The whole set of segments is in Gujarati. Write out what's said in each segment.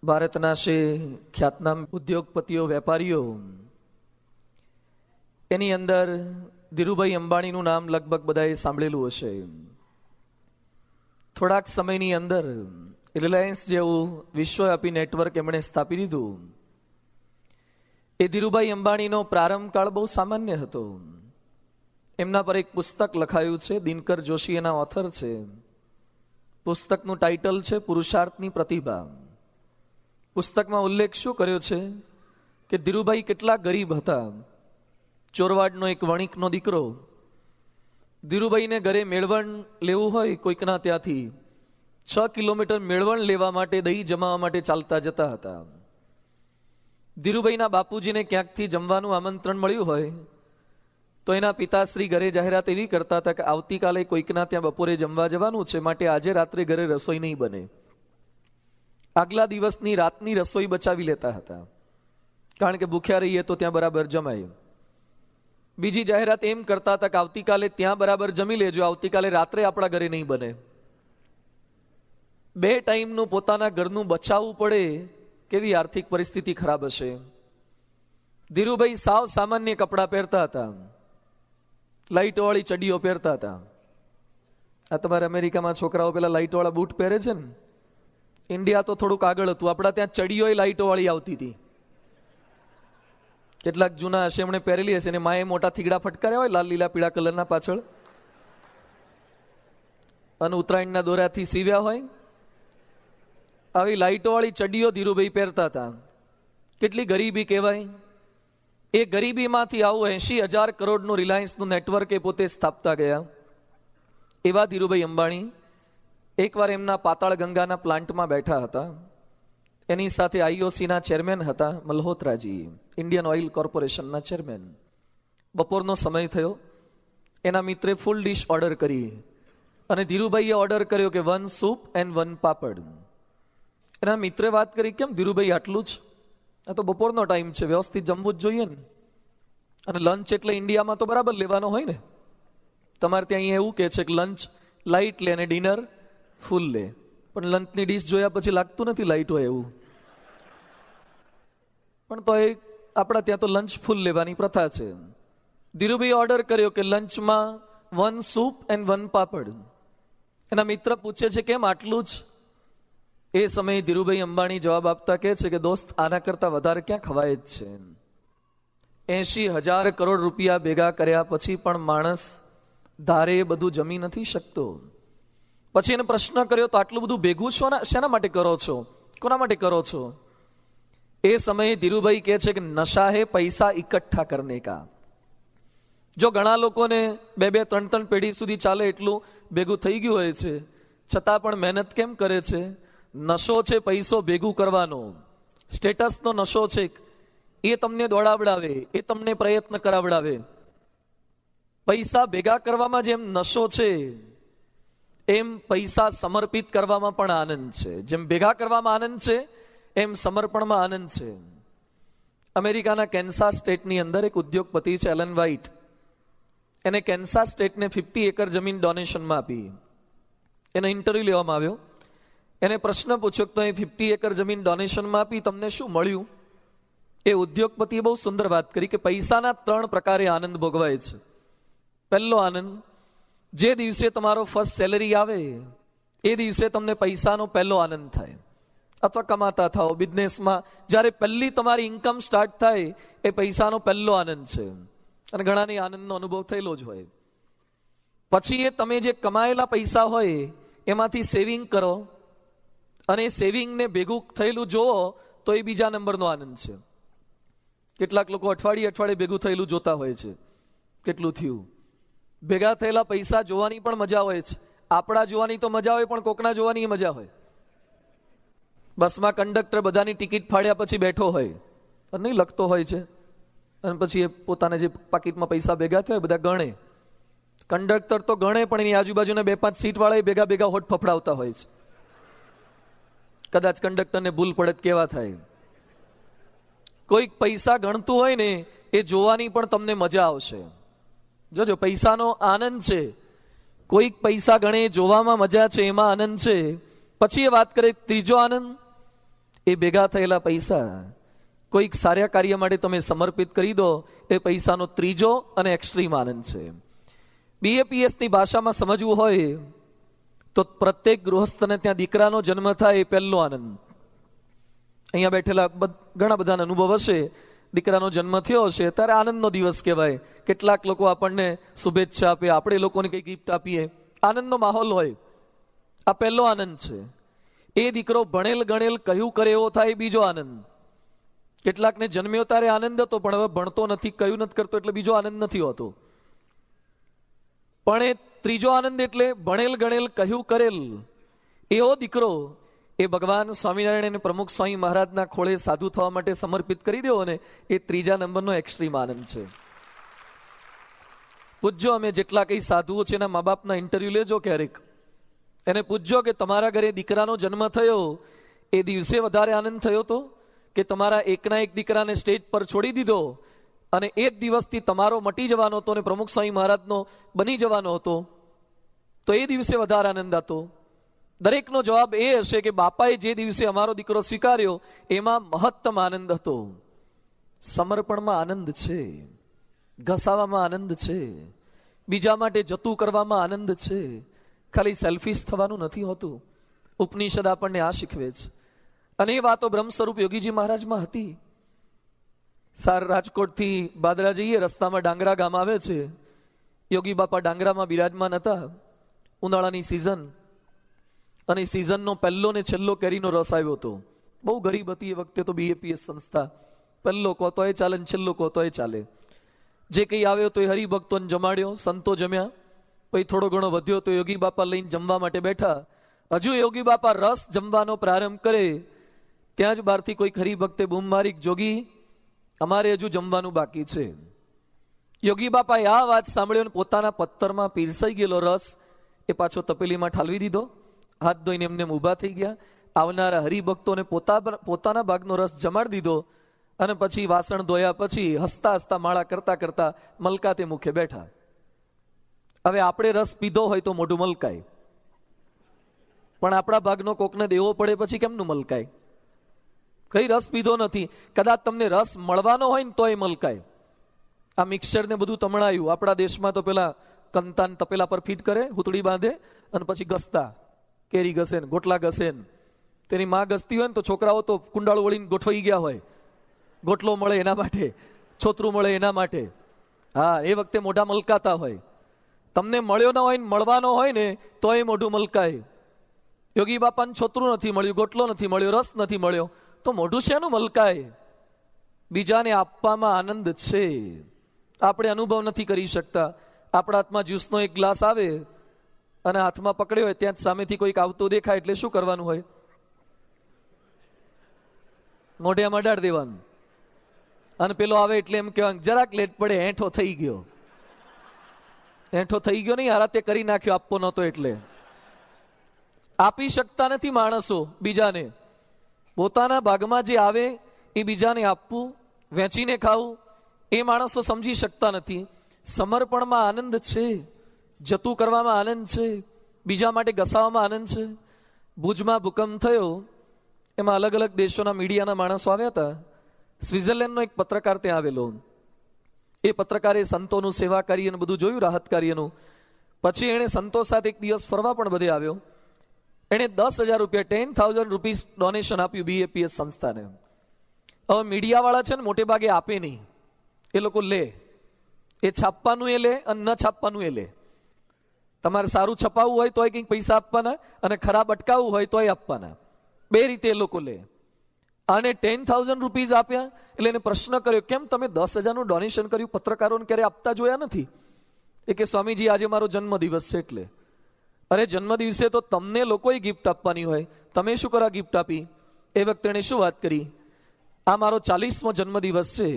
ભારતના ખ્યાતનામ ઉદ્યોગપતિઓ, વેપારીઓ, એની અંદર ધીરુભાઈ અંબાણીનું નામ લગભગ બધાએ સાંભળેલું હશે. થોડાક સમયની અંદર રિલાયન્સ જેવું વિશ્વવ્યાપી નેટવર્ક એમણે સ્થાપી દીધું. એ ધીરુભાઈ અંબાણીનો પ્રારંભ કાળ બહુ સામાન્ય હતો. એમના પર એક પુસ્તક લખાયું છે, દિનકર જોશી એના ઓથર છે. પુસ્તકનું ટાઇટલ છે પુરુષાર્થની પ્રતિભા. પુસ્તકમાં ઉલ્લેખ શું કર્યો છે કે ધીરુભાઈ કેટલા ગરીબ હતા. ચોરવાડનો એક વણિકનો દીકરો. ધીરુભાઈને ઘરે મેળવણ લેવું હોય કોઈકના ત્યાંથી 6 કિલોમીટર મેળવણ લેવા માટે, દહીં જમાવા માટે ચાલતા જતા હતા. ધીરુભાઈના બાપુજીને ક્યાંકથી જમવાનું આમંત્રણ મળ્યું હોય તો એના પિતાશ્રી ઘરે જાહેરાત એવી કરતા હતા કે આવતીકાલે કોઈકના ત્યાં બપોરે જમવા જવાનું છે, માટે આજે રાત્રે ઘરે રસોઈ નહીં બને. આગલા દિવસની રાતની રસોઈ બચાવી લેતા હતા, કારણ કે ભૂખ્યા રહીએ તો ત્યાં બરાબર જમાય. બીજી જાહેરાત એમ કરતા હતા કે આવતીકાલે ત્યાં બરાબર જમી લેજો, આવતીકાલે રાત્રે આપણા ઘરે નહીં બને. 2 ટાઈમનું પોતાના ઘરનું બચાવવું પડે, કેવી આર્થિક પરિસ્થિતિ ખરાબ હશે. ધીરુભાઈ સાવ સામાન્ય કપડાં પહેરતા હતા, લાઇટોવાળી ચડીઓ પહેરતા હતા. આ તમારે અમેરિકામાં છોકરાઓ પેલા લાઇટોવાળા બૂટ પહેરે છે ને, ઇન્ડિયા તો થોડુંક આગળ હતું. આપણા ત્યાં ચડીઓ લાઇટોવાળી આવતી હતી. કેટલાક જૂના હશે એમણે પહેરેલી હશે, ને માએ મોટા થીગડા ફટકાર્યા હોય લાલ લીલા પીળા કલરના પાછળ, અને ઉત્તરાયણના દોરાથી સીવ્યા હોય. આવી લાઇટોવાળી ચડીઓ ધીરુભાઈ પહેરતા હતા. કેટલી ગરીબી કહેવાય. એ ગરીબીમાંથી આવું 80,000 કરોડનું રિલાયન્સનું નેટવર્ક એ પોતે સ્થાપતા ગયા. એવા ધીરુભાઈ અંબાણી એકવાર એમના પાતાળ ગંગાના પ્લાન્ટમાં બેઠા હતા. એની સાથે આઈઓસીના ચેરમેન હતા મલ્હોત્રાજી, ઇન્ડિયન ઓઇલ કોર્પોરેશનના ચેરમેન. બપોરનો સમય થયો. એના મિત્રે ફૂલ ડીશ ઓર્ડર કરી, અને ધીરુભાઈએ ઓર્ડર કર્યો કે 1 સૂપ એન્ડ 1 પાપડ. એના મિત્રે વાત કરી, કેમ ધીરુભાઈ આટલું જ? આ તો બપોરનો ટાઈમ છે, વ્યવસ્થિત જમવું જ જોઈએ ને. અને લંચ એટલે ઇન્ડિયામાં તો બરાબર લેવાનો હોય ને. તમારે ત્યાં અહીંયા એવું કહે છે કે લંચ લાઇટ લે અને ડિનર ફૂલ લે, પણ લંચની ડીશ જોયા પછી લાગતું નથી લાઇટ હોય એવું. પણ તો એ આપણા ત્યાં તો લંચ ફૂલ લેવાની પ્રથા છે. ધીરુભાઈ ઓર્ડર કર્યો કે લંચમાં 1 સૂપ એન્ડ 1 પાપડ. એના મિત્ર પૂછે છે કેમ આટલું જ? એ સમયે ધીરુભાઈ અંબાણી જવાબ આપતા કહે છે કે દોસ્ત, આના કરતા વધારે ક્યાં ખવાય જ છે. 80,000 કરોડ રૂપિયા ભેગા કર્યા પછી પણ માણસ ધારે એ બધું જમી નથી શકતો. પછી એને પ્રશ્ન કર્યો, તો આટલું બધું ભેગું છો ને, શેના માટે કરો છો, કોના માટે કરો છો? એ સમયે ધીરુભાઈ કહે છે કે નશા હે પૈસા ઇકઠ્ઠા કરને કા. જો ઘણા લોકોને 2-2, 3-3 પેઢી સુધી ચાલે એટલું ભેગું થઈ ગયું હોય છે, છતાં પણ મહેનત કેમ કરે છે? નશો છે પૈસો ભેગું કરવાનો, સ્ટેટસનો નશો છે. એ તમને દોડાવડાવે, એ તમને પ્રયત્ન કરાવડાવે. પૈસા ભેગા કરવામાં જેમ નશો છે, એમ પૈસા સમર્પિત કરવામાં પણ આનંદ છે. જેમ ભેગા કરવામાં આનંદ છે, એમ સમર્પણમાં આનંદ છે. અમેરિકાના કેન્સાસ સ્ટેટની અંદર એક ઉદ્યોગપતિ છે એલન વ્હાઇટ. એને કેન્સાસ સ્ટેટને 50 એકર જમીન ડોનેશનમાં આપી. એનો ઇન્ટરવ્યુ લેવામાં આવ્યો. એને પ્રશ્ન પૂછ્યો તો એ 50 એકર જમીન ડોનેશનમાં આપી, તમને શું મળ્યું? એ ઉદ્યોગપતિએ બહુ સુંદર વાત કરી કે પૈસાના 3 પ્રકારે આનંદ ભોગવાય છે. પહેલો આનંદ, જે દિવસે તમારો ફર્સ્ટ સેલરી આવે એ દિવસે તમને પૈસાનો પહેલો આનંદ થાય. અથવા કમાતા થાઓ, બિઝનેસમાં જ્યારે પહેલી તમારી ઇન્કમ સ્ટાર્ટ થાય, એ પૈસાનો પહેલો આનંદ છે. અને ઘણાને આનંદનો અનુભવ થયેલો જ હોય. પછી એ તમે જે કમાયેલા પૈસા હોય એમાંથી સેવિંગ કરો, અને સેવિંગને ભેગું થયેલું જોવો તો એ બીજા નંબરનો આનંદ છે. કેટલાક લોકો અઠવાડિયે ભેગું થયેલું જોતા હોય છે, કેટલું થયું. ભેગા થયેલા પૈસા જોવાની પણ મજા હોય છે. આપણા જોવાની તો મજા હોય, પણ કોકના જોવાની મજા હોય. બસમાં કંડક્ટર બધાની ટિકિટ ફાડ્યા પછી બેઠો હોય, નહીં લખતો હોય છે, અને પછી એ પોતાના જે પાકીટમાં પૈસા ભેગા થયા બધા ગણે. કંડક્ટર તો ગણે, પણ એની આજુબાજુના 2-5 સીટ વાળા ભેગા હોઠ ફફડાવતા હોય છે. કદાચ કંડક્ટરને ભૂલ પડે કેવા થાય. કોઈક પૈસા ગણતું હોય ને, એ જોવાની પણ તમને મજા આવશે. જોજો, પૈસાનો આનંદ છે. કોઈક પૈસા ગણે જોવામાં મજા છે, એમાં આનંદ છે. પછી એ વાત કરે ત્રીજો આનંદ, એ ભેગા થયેલા પૈસા કોઈક સારા કાર્ય માટે તમે સમર્પિત કરી દો, એ પૈસાનો ત્રીજો અને એક્સ્ટ્રીમ આનંદ છે. BAPSની ભાષામાં સમજવું હોય તો પ્રત્યેક ગૃહસ્થને ત્યાં દીકરાનો જન્મ થાય એ પહેલો આનંદ. અહીંયા બેઠેલા ઘણા બધાનો અનુભવ હશે, દીકરાનો જન્મ થયો હશે ત્યારે આનંદનો દિવસ કહેવાય. કેટલાક લોકો આપણને શુભેચ્છા આપે, આપણે લોકોને કંઈ ગિફ્ટ આપીએ, આનંદનો માહોલ હોય. આ પહેલો આનંદ છે. એ દીકરો ભણેલ ગણેલ કહ્યું કરે એવો થાય બીજો આનંદ. કેટલાકને જન્મ્યો ત્યારે આનંદ હતો, પણ હવે ભણતો નથી, કહ્યું નથી કરતો એટલે બીજો આનંદ નથી હોતો. પણ એ ત્રીજો આનંદ એટલે ભણેલ ગણેલ કહ્યું કરેલ એવો દીકરો એ ભગવાન સ્વામિનારાયણ અને પ્રમુખ સ્વામી મહારાજના ખોળે સાધુ થવા માટે સમર્પિત કરી દેવો ને, એ ત્રીજા નંબરનો એક્સ્ટ્રીમ આનંદ છે. પૂછજો, અમે જેટલા કઈ સાધુઓ છે એના મા બાપના ઇન્ટરવ્યુ લેજો ક્યારેક, એને પૂછજો કે તમારા ઘરે દીકરાનો જન્મ થયો એ દિવસે વધારે આનંદ થયો તો, કે તમારા એકના એક દીકરાને સ્ટેજ પર છોડી દીધો અને એ જ દિવસથી તમારો મટી જવાનો હતો અને પ્રમુખ સ્વામી મહારાજનો બની જવાનો હતો, તો એ દિવસે વધારે આનંદ હતો? દરેકનો જવાબ એ હશે કે બાપાએ જે દિવસે અમારો દીકરો સ્વીકાર્યો એમાં મહત્તમ આનંદ હતો. સમર્પણમાં આનંદ છે, ઘસાવામાં આનંદ છે, બીજા માટે જતું કરવામાં આનંદ છે. ખાલી સેલ્ફિશ થવાનું નથી હોતું. ઉપનિષદ આપણને આ શીખવે છે. અને એ વાતો બ્રહ્મ સ્વરૂપ યોગીજી મહારાજમાં હતી. રાજકોટથી બાદરા જઈએ, રસ્તામાં ડાંગરા ગામ આવે છે. યોગી બાપા ડાંગરામાં બિરાજમાન હતા. ઉનાળાની સિઝન, અને સિઝનનો પહેલો ને છેલ્લો કેરીનો રસ આવ્યો હતો. બહુ ગરીબ હતી એ વખતે તો BAPS સંસ્થા. પહેલો કહો તો એ ચાલે, છેલ્લો કહો તો એ ચાલે. જે કંઈ આવ્યો તો એ હરિભક્તોને જમાડ્યો, સંતો જમ્યા. પછી થોડો ઘણો વધ્યો તો યોગી બાપા લઈને જમવા માટે બેઠા. હજુ યોગી બાપા રસ જમવાનો પ્રારંભ કરે ત્યાં જ બહારથી કોઈ હરિભક્તે બૂમ મારી, જોગી અમારે હજુ જમવાનું બાકી છે. યોગી બાપાએ આ વાત સાંભળ્યો, પોતાના પત્તરમાં પીરસાઈ ગયેલો રસ એ પાછો તપેલીમાં ઠાલવી દીધો. હાથ ધોઈને એમને ઊભા થઈ ગયા. આવનારા હરિભક્તોને પોતાના ભાગનો રસ જમાડી દીધો અને પછી વાસણ ધોયા પછી હસતા હસતા માળા કરતા કરતા મલકાતે મુખે બેઠા. હવે આપણે રસ પીધો હોય તો મોઢું મલકાય, પણ આપણા ભાગનો કોકને દેવો પડે પછી કેમનું મલકાય? કઈ રસ પીધો નથી, કદાચ તમને રસ મળવાનો હોય ને તો એ મલકાય. આ મિક્સચર ને બધું તમણાયું. આપણા દેશમાં તો પેલા કંતાન તપેલા પર ફીટ કરે, હુતડી બાંધે અને પછી ઘસતા, કેરી ઘસે ને ગોટલા ઘસે ને. તેની માં ઘસતી હોય ને તો છોકરાઓ તો કુંડાળું વળીને ગોઠવાઈ ગયા હોય. ગોટલો મળે એના માટે, છોતરું મળે એના માટે. હા, એ વખતે મોઢા મલકાતા હોય. તમને મળ્યો ના હોય ને મળવાનો હોય ને તો એ મોઢું મલકાય. યોગી બાપાને છોતરું નથી મળ્યું, ગોટલો નથી મળ્યો, રસ નથી મળ્યો, તો મોઢું શેનું મલકાય? બીજાને આપવામાં આનંદ છે. આપણે અનુભવ નથી કરી શકતા. આપણા હાથમાં જ્યુસનો એક ગ્લાસ આવે અને હાથમાં પકડ્યો હોય ત્યાં જ સામેથી કોઈક આવતું દેખાય એટલે શું કરવાનું હોય? મોઢિયામાં અડાડ દેવાનું. અને પેલો આવે એટલે એમ કહેવાનું જરાક લેટ પડે, હેઠો થઈ ગયો. હેઠો થઈ ગયો નહીં, હારા તે કરી નાખ્યો, આપવો નહોતો એટલે. આપી શકતા નથી માણસો બીજાને. પોતાના ભાગમાં જે આવે એ બીજાને આપવું, વેચીને ખાવું, એ માણસો સમજી શકતા નથી. સમર્પણમાં આનંદ છે, જતું કરવામાં આનંદ છે, બીજા માટે ઘસાવામાં આનંદ છે. ભુજમાં ભૂકંપ થયો, એમાં અલગ અલગ દેશોના મીડિયાના માણસો આવ્યા હતા. સ્વિટ્ઝરલેન્ડનો એક પત્રકાર ત્યાં આવેલો. એ પત્રકારે સંતોનું સેવા કાર્ય અને બધું જોયું, રાહત કાર્યનું. પછી એણે સંતો સાથે એક દિવસ ફરવા પણ બધે આવ્યો. એણે 10,000 રૂપિયા, 10,000 રૂપીસ ડોનેશન આપ્યું BAPS સંસ્થાને. હવે મીડિયાવાળા છે ને મોટે ભાગે આપે નહીં, એ લોકો લે. એ છાપવાનું એ લે અને ન છાપવાનું એ લે. તમારે સારું છપાવવું હોય તોય કંઈક પૈસા આપવાના અને ખરાબ અટકાવવું હોય તોય આપવાના. બે રીતે એ લોકો લે. અને 10,000 રૂપીસ આપ્યા એટલે એને પ્રશ્ન કર્યો, કેમ તમે 10,000નું ડોનેશન કર્યું, પત્રકારોને ક્યારે આપતા જોયા નથી? એ કે સ્વામીજી આજે મારો જન્મદિવસ છે એટલે. અરે જન્મદિવસે તો તમને લોકોએ ગિફ્ટ આપવાની હોય, તમે શું કરવા ગિફ્ટ આપી? એ વખતે એણે શું વાત કરી? આ મારો 40મો જન્મદિવસ છે.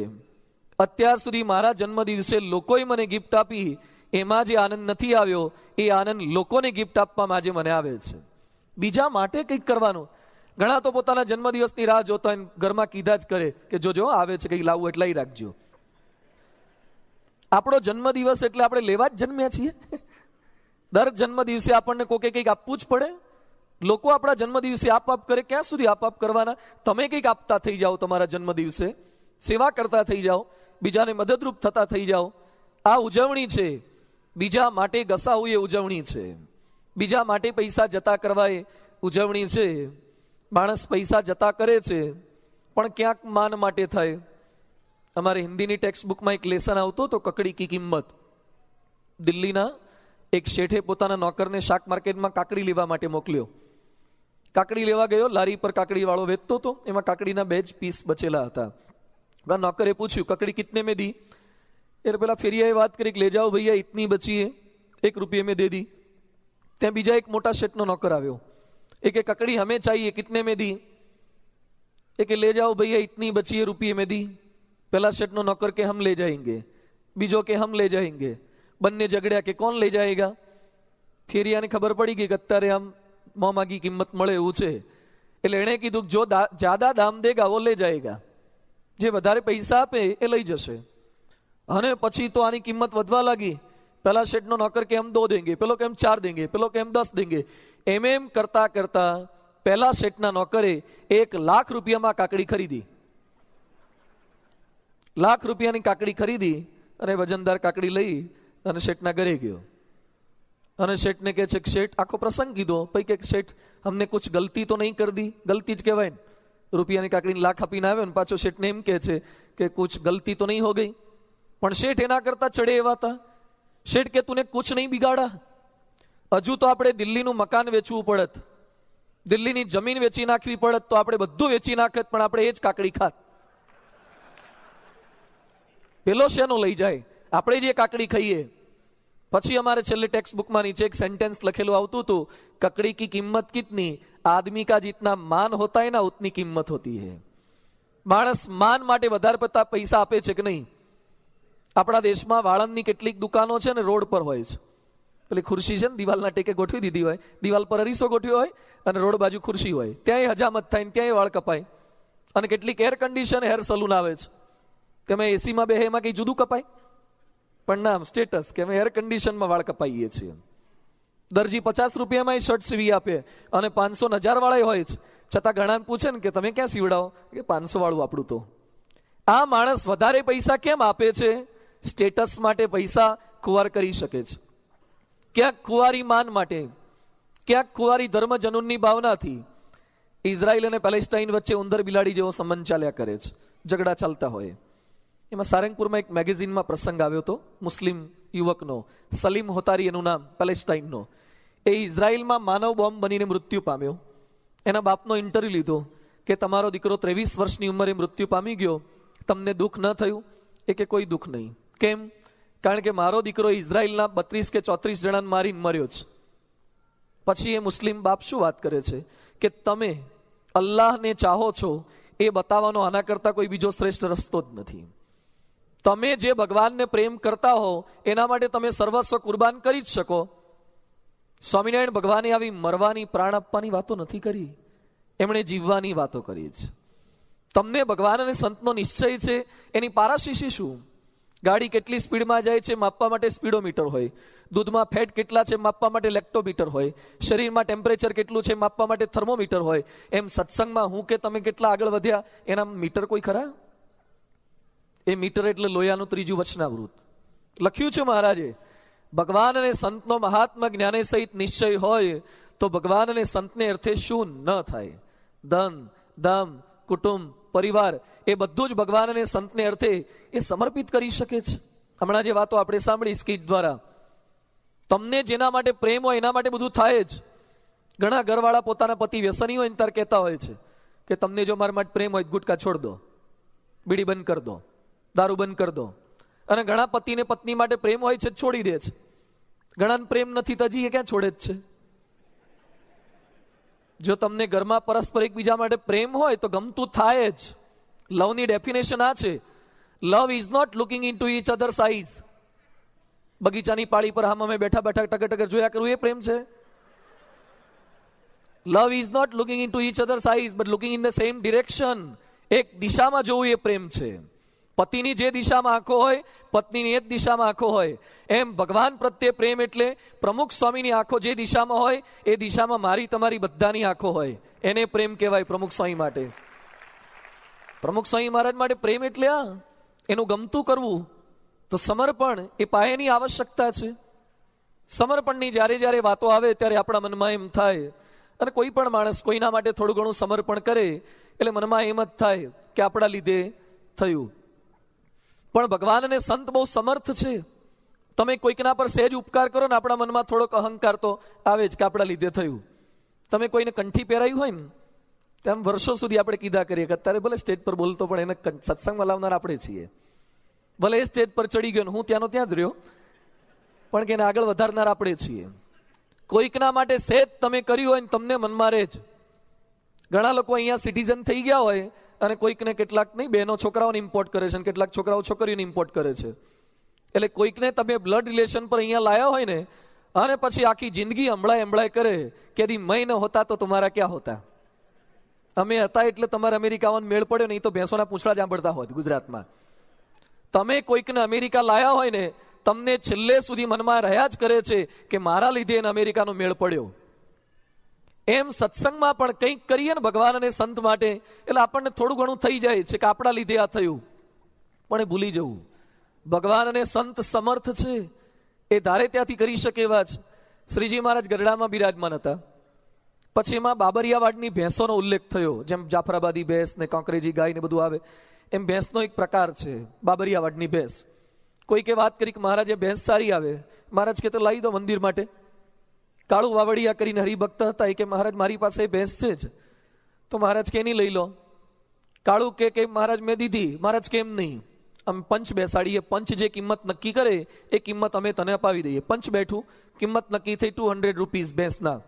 અત્યાર સુધી મારા જન્મદિવસે લોકોએ મને ગિફ્ટ આપી, એમાં જે આનંદ નથી આવ્યો એ આનંદ લોકોને ગિફ્ટ આપવામાં આજે મને આવે છે. બીજા માટે કંઈક કરવાનું. ઘણા તો પોતાના જન્મદિવસની રાહ જોતા હોય, ઘરમાં કીધા જ કરે કે જોજો આવે છે કંઈક લાવવું એટલે રાખજો. આપણો જન્મદિવસ એટલે આપણે લેવા જ જન્મ્યા છીએ? દર જન્મદિવસે આપણને કોકે કંઈક આપવું જ પડે? લોકો આપણા જન્મદિવસે આપ કરે, ક્યાં સુધી આપ કરવાના? તમે કંઈક આપતા થઈ જાઓ, તમારા જન્મદિવસે સેવા કરતા થઈ જાઓ, બીજાને મદદરૂપ થતા થઈ જાઓ. આ ઉજવણી છે, બીજા માટે ઘસાવું એ ઉજવણી છે, બીજા માટે પૈસા જતા કરવા એ ઉજવણી છે. માણસ પૈસા જતા કરે છે પણ ક્યાંક માન માટે થાય. અમારે હિન્દીની ટેક્સ્ટ બુકમાં એક લેસન આવતો તો કકડી કી કિંમત. દિલ્હીના એક શેઠે પોતાના નોકરને શાક માર્કેટમાં કાકડી લેવા માટે મોકલ્યો. કાકડી લેવા ગયો, લારી પર કાકડી વાળો વેચતો હતો, એમાં કાકડીના 2 જ પીસ બચેલા હતા. નોકરે પૂછ્યું કકડી કિતને में दी? એટલે પેલા ફેરિયાએ વાત કરી કે લે જાઓ ભૈયા ઇતની બચી હે, 1 रुपये में दे दी. ત્યાં બીજા એક મોટા શેઠનો નોકર આવ્યો, એ કે કકડી હમે ચાહીએ, કિતને में दी? એ કે ले जाओ भैया इतनी बची है, रुपये में दी. पहला सेठ नो नौकर के हम ले जाएंगे, बीजो के हम ले जाएंगे. બંને ઝઘડ્યા કે કોણ લઈ જાયેગા? ફેરિયાને ખબર પડી ગઈ કે અત્યારે આમ મોંમાગી કિંમત મળે એવું છે, એટલે એણે કીધું જો જ્યાદા દામ દેગા વો લે જાયેગા, જે વધારે પૈસા આપે એ લઈ જશે. અને પછી તો આની કિંમત વધવા લાગી. પહેલા શેઠનો નોકર કે हम 2 देंगे, પેલો કે हम 4 देंगे, પેલો કે हम 10 देंगे. એમ કરતા કરતા પહેલા શેઠના નોકરે 1 લાખ રૂપિયામાં કાકડી ખરીદી. લાખ રૂપિયાની કાકડી ખરીદી અને વજનદાર કાકડી લઈ અને શેઠના ઘરે ગયો. અને શેઠને કહે છે કે શેઠ, આખો પ્રસંગ કીધો. પછી કે શેઠ हमने कुछ गलती तो नहीं कर दी. गलती જ કહેવાય ને, રૂપિયાની કાકડીને લાખ આપીને આવ્યો ને પાછો શેઠને એમ કહે છે કે कुछ गलती तो नहीं हो गई. પણ શેઠ એના કરતા ચડે એવા હતા. શેઠ કે તુને कुछ नहीं बिगाड़ा. હજુ તો આપણે દિલ્હીનું મકાન વેચવું પડત, દિલ્હીની જમીન વેચી નાખવી પડત, તો આપણે બધું વેચી નાખત, પણ આપણે એ જ કાકડી ખાત. પેલો શેનો લઈ જાય, આપણે જે કાકડી ખાઈએ. પછી અમારે છેલ્લે ટેક્સ્ટ બુકમાં નીચે એક સેન્ટેન્સ લખેલું આવતું હતું, કકડી કી કિંમત કિતની, આદમી કા जितना मान होता है ना उतनी किंमत होती है. માણસ માન માટે વધારે પડતા પૈસા આપે છે કે નહીં? આપણા દેશમાં વાળંદની કેટલીક દુકાનો છે ને રોડ પર હોય છે. પેલી ખુરશી છે ને દિવાલના ટેકે ગોઠવી દીધી હોય, દિવાલ પર અરીસો ગોઠવ્યો હોય અને રોડ બાજુ ખુરશી હોય, ત્યાંય હજામત થાય ને ત્યાંય વાળ કપાય. અને કેટલીક એર કન્ડિશન હેર સલૂન આવે છે, કે અમે એસીમાં બે એમાં કઈ જુદું કપાય? પણ નામ સ્ટેટસ કે અમે એર કન્ડિશનમાં વાળ કપાઈએ છીએ. દરજી 50 રૂપિયામાં શર્ટ સીવી આપે અને 500 ને 1000 વાળા હોય છે. છતાં ઘણા પૂછે ને કે તમે ક્યાં સીવડાવો, કે 500 વાળું આપણું. તો આ માણસ વધારે પૈસા કેમ આપે છે? સ્ટેટસ માટે પૈસા ખુવાર કરી શકે છે. ક્યાંક ખુવારી માન માટે, ક્યાંક ખુવારી ધર્મ જનૂનની ભાવનાથી. ઇઝરાયલ અને પેલેસ્ટાઇન વચ્ચે ઉંદર બિલાડી જેવો સંબંધ ચાલ્યા કરે છે, ઝઘડા ચાલતા હોય. એમાં સારંગપુરમાં એક મેગેઝિનમાં પ્રસંગ આવ્યો હતો મુસ્લિમ યુવકનો, સલીમ હોતારી એનું નામ, પેલેસ્ટાઇનનો. એ ઇઝરાયલમાં માનવ બોમ્બ બનીને મૃત્યુ પામ્યો. એના બાપનો ઇન્ટરવ્યુ લીધો કે તમારો દીકરો 23 વર્ષની ઉંમરે મૃત્યુ પામી ગયો, તમને દુઃખ ન થયું? એ કે કોઈ દુઃખ નહીં. કેમ? કારણ કે મારો દીકરો ઇઝરાયલના 32 કે 34 જણાને મારીને મર્યો છે. પછી એ મુસ્લિમ બાપ શું વાત કરે છે કે તમે અલ્લાહને ચાહો છો એ બતાવવાનો આના કરતા કોઈ બીજો શ્રેષ્ઠ રસ્તો જ નથી. તમે જે ભગવાનને પ્રેમ કરતા હો એના માટે તમે સર્વસ્વ કુરબાન કરી જ શકો. સ્વામિનારાયણ ભગવાને આવી મરવાની, પ્રાણ આપવાની વાતો નથી કરી, એમણે જીવવાની વાતો કરી છે. તમને ભગવાન અને સંતનો નિશ્ચય છે એની પારાશીશી શું? ગાડી કેટલી સ્પીડમાં જાય છે માપવા માટે સ્પીડોમીટર હોય, દૂધમાં ફેટ કેટલા છે માપવા માટે લેક્ટોમીટર હોય, શરીરમાં ટેમ્પરેચર કેટલું છે માપવા માટે થર્મોમીટર હોય. એમ સત્સંગમાં હું કે તમે કેટલા આગળ વધ્યા એના મીટર કોઈ ખરા? એ મીટર એટલે લોયાનું 3જું વચનામૃત. લખ્યું છે મહારાજે, ભગવાન અને સંતનો મહાત્મા જ્ઞાને સહિત નિશ્ચય હોય તો ભગવાન અને સંતને અર્થે શું ન થાય? ધન, ધામ, કુટુંબ, પરિવાર એ બધું જ ભગવાન અને સંતને અર્થે એ સમર્પિત કરી શકે છે. હમણાં જે વાતો આપણે સાંભળી સ્કીટ દ્વારા, તમને જેના માટે પ્રેમ હોય એના માટે બધું થાય જ. ઘણા ઘરવાળા પોતાના પતિ વ્યસની હોય ત્યારે કહેતા હોય છે કે તમને જો મારા માટે પ્રેમ હોય ગુટકા છોડ દો, બીડી બંધ કરી દો, દારૂ બંધ કરી દો. અને ઘણા પતિને પત્ની માટે પ્રેમ હોય છે છોડી દે છે. ઘણાને પ્રેમ નથી તો હજી એ ક્યાં છોડે જ છે? જો તમને ઘરમાં પરસ્પર એકબીજા માટે પ્રેમ હોય તો ગમતું થાય જ. લવની ડેફિનેશન આ છે, love is not looking into each others eyes. બગીચાની પાળી પર હામ અમે બેઠા બેઠા ટકર ટકર જોયા કરવું એ પ્રેમ છે? Love is not looking into each others eyes but looking in the same direction. એક દિશામાં જોવું એ પ્રેમ છે. પતિની જે દિશામાં આંખો હોય, પત્નીની એ જ દિશામાં આંખો હોય. એમ ભગવાન પ્રત્યે પ્રેમ એટલે પ્રમુખ સ્વામીની આંખો જે દિશામાં હોય એ દિશામાં મારી તમારી બધાની આંખો હોય. એને પ્રેમ કહેવાય પ્રમુખ સ્વામી માટે. પ્રમુખ સ્વામી મહારાજ માટે પ્રેમ એટલે એનું ગમતું કરવું. તો સમર્પણ એ પાયાની આવશ્યકતા છે. સમર્પણની જ્યારે જ્યારે વાતો આવે ત્યારે આપણા મનમાં એમ થાય, અને કોઈ પણ માણસ કોઈના માટે થોડું ઘણું સમર્પણ કરે એટલે મનમાં એમ જ થાય કે આપણા લીધે થયું. પણ ભગવાન અને સંત બહુ સમર્થ છે. તમે કોઈકના પર સહેજ ઉપકાર કરો ને આપણા મનમાં થોડોક અહંકાર તો આવે જ કે આપણા લીધે થયું. તમે કોઈને કંઠી પહેરાયું હોય ને, તેમ વર્ષો સુધી આપણે કીધા કરીએ કે અત્યારે ભલે સ્ટેજ પર બોલતો પણ એને સત્સંગમાં લાવનાર આપણે છીએ. ભલે એ સ્ટેજ પર ચડી ગયો ને હું ત્યાંનો ત્યાં જ રહ્યો, પણ કે એને આગળ વધારનાર આપણે છીએ. કોઈકના માટે સહેજ તમે કર્યું હોય ને તમને મનમાં રહે જ. ઘણા લોકો અહીંયા સિટીઝન થઈ ગયા હોય અને કોઈકને કેટલાક નહીં બહેનો છોકરાઓને ઇમ્પોર્ટ કરે છે, કેટલાક છોકરાઓ છોકરીઓને ઇમ્પોર્ટ કરે છે. એટલે કોઈકને તમે બ્લડ રિલેશન પર અહીંયા લાયા હોય ને, અને પછી આખી જિંદગી હંભળાય કરે કે યદી મેં ન હોતા તો તમારા ક્યાં હોતા. અમે હતા એટલે તમારે અમેરિકામાં મેળ પડ્યો, નહીં તો ભેંસોના પૂંછડા જ સાંભળતા હોત ગુજરાતમાં. તમે કોઈકને અમેરિકા લાયા હોય ને, તમને છેલ્લે સુધી મનમાં રહ્યા જ કરે છે કે મારા લીધે એને અમેરિકાનો મેળ પડ્યો. એમ સત્સંગમાં પણ કંઈક કરીએ ને ભગવાન અને સંત માટે એટલે આપણને થોડું ઘણું થઈ જાય છે કે આપણા લીધે આ થયું. પણ એ ભૂલી જવું, ભગવાન અને સંત સમર્થ છે, એ ધારે ત્યાંથી કરી શકે એવા જ. શ્રીજી મહારાજ ગરડામાં બિરાજમાન હતા. પછી એમાં બાબરિયાવાડની ભેંસોનો ઉલ્લેખ થયો. જેમ જાફરાબાદી ભેંસ ને કાંકરેજી ગાય ને બધું આવે, એમ ભેંસનો એક પ્રકાર છે બાબરિયાવાડની ભેંસ. કોઈકે વાત કરી કે મહારાજે ભેંસ સારી આવે. મહારાજ કે તો લાવી દો મંદિર માટે. કાળુ વાવડિયા કરીને હરિભક્ત હતા, એ કે મહારાજ મારી પાસે ભેંસ છે જ. તો મહારાજ કે નહીં લઈ લો. કાળુ કે મહારાજ મેં દીધી. મહારાજ કેમ નહીં, અમે પંચ બેસાડીએ, પંચ જે કિંમત નક્કી કરે એ કિંમત અમે તને અપાવી દઈએ. પંચ બેઠું, કિંમત નક્કી થઈ 200 રૂપીસ ભેંસના.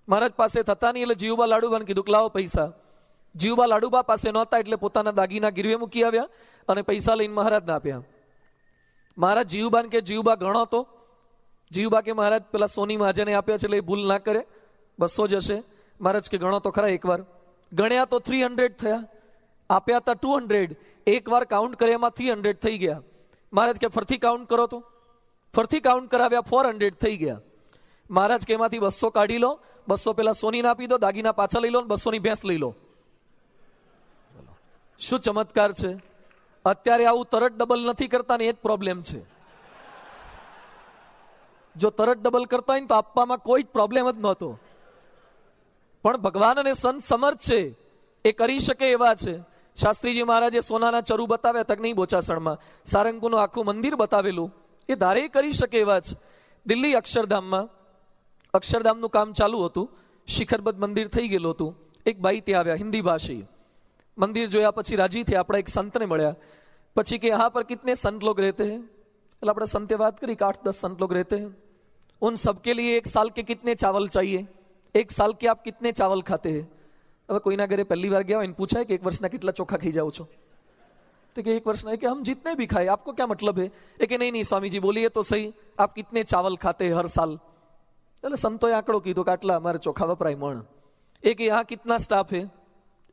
મહારાજ પાસે થતા નહીં એટલે જીવબા લાડુબાને કીધું કે લાવો પૈસા. જીવબા લાડુબા પાસે નહોતા એટલે પોતાના દાગીના ગીરવે મૂકી આવ્યા અને પૈસા લઈને મહારાજને આપ્યા. મહારાજ જીવબાને કે જીવબા ગણો તો. જીવબા કે મહારાજ પેલા સોની મહાજને આપ્યા છે એટલે એ ભૂલ ના કરે, 200 જ હશે. મહારાજ કે ગણો તો ખરા એકવાર. ગણ્યા તો 300 થયા, આપ્યા હતા 200. એકવાર કાઉન્ટ કર્યામાં 300 થઈ ગયા. મહારાજ કે ફરથી કાઉન્ટ કરો તો. ફરથી કાઉન્ટ કરાવ્યા 400 થઈ ગયા. મહારાજ કે એમાંથી 200 કાઢી લો, 200 પેલા સોનીને આપી દો, દાગીના પાછા લઈ લો, 200 ની ભેંસ લઈ લો. શું ચમત્કાર છે! અત્યારે આવું તરત ડબલ નથી કરતા ને એ જ પ્રોબ્લેમ છે. જો તરત ડબલ કરતા હોય ને તો આપવામાં કોઈ જ પ્રોબ્લેમ જ નહોતો. પણ ભગવાન અને સંત સમર્થ છે, એ કરી શકે એવા છે. શાસ્ત્રીજી મહારાજે સોનાના ચરુ બતાવ્યા તક નહીં બોચાસણમાં, સારંગપુરનું આખું મંદિર બતાવેલું, એ ધારે કરી શકે એવા છે. દિલ્હી અક્ષરધામનું કામ ચાલુ હતું, શિખરબદ્ધ મંદિર થઈ ગયેલું હતું. એક બાઈ ત્યાં આવ્યા, હિન્દી ભાષી. મંદિર જોયા પછી રાજી થયા, આપણા એક સંતને મળ્યા. પછી કે यहाँ पर कितने संत लोग रहते हैं? એટલે આપણે સંતે વાત કરી કે 8-10 संत लोग रहते हैं. उन सबके लिए 1 साल के कितने चावल चाहिए? 1 साल के आप कितने चावल खाते हैं? હવે કોઈના ઘરે પહેલી વાર ગયા હોય એને પૂછાય કે 1 વર્ષના કેટલા ચોખા ખાઈ જાઓ છો? तो कि 1 વર્ષના, कि हम जितने भी खाए, आपको क्या मतलब है? कि नहीं स्वामी जी बोलिए तो सही, आप कितने चावल खाते हैं हर साल? એટલે સંતોએ આંકડો કીધો કે આટલા અમારે ચોખા વપરાય મણ. एक यहाँ कितना स्टाफ है?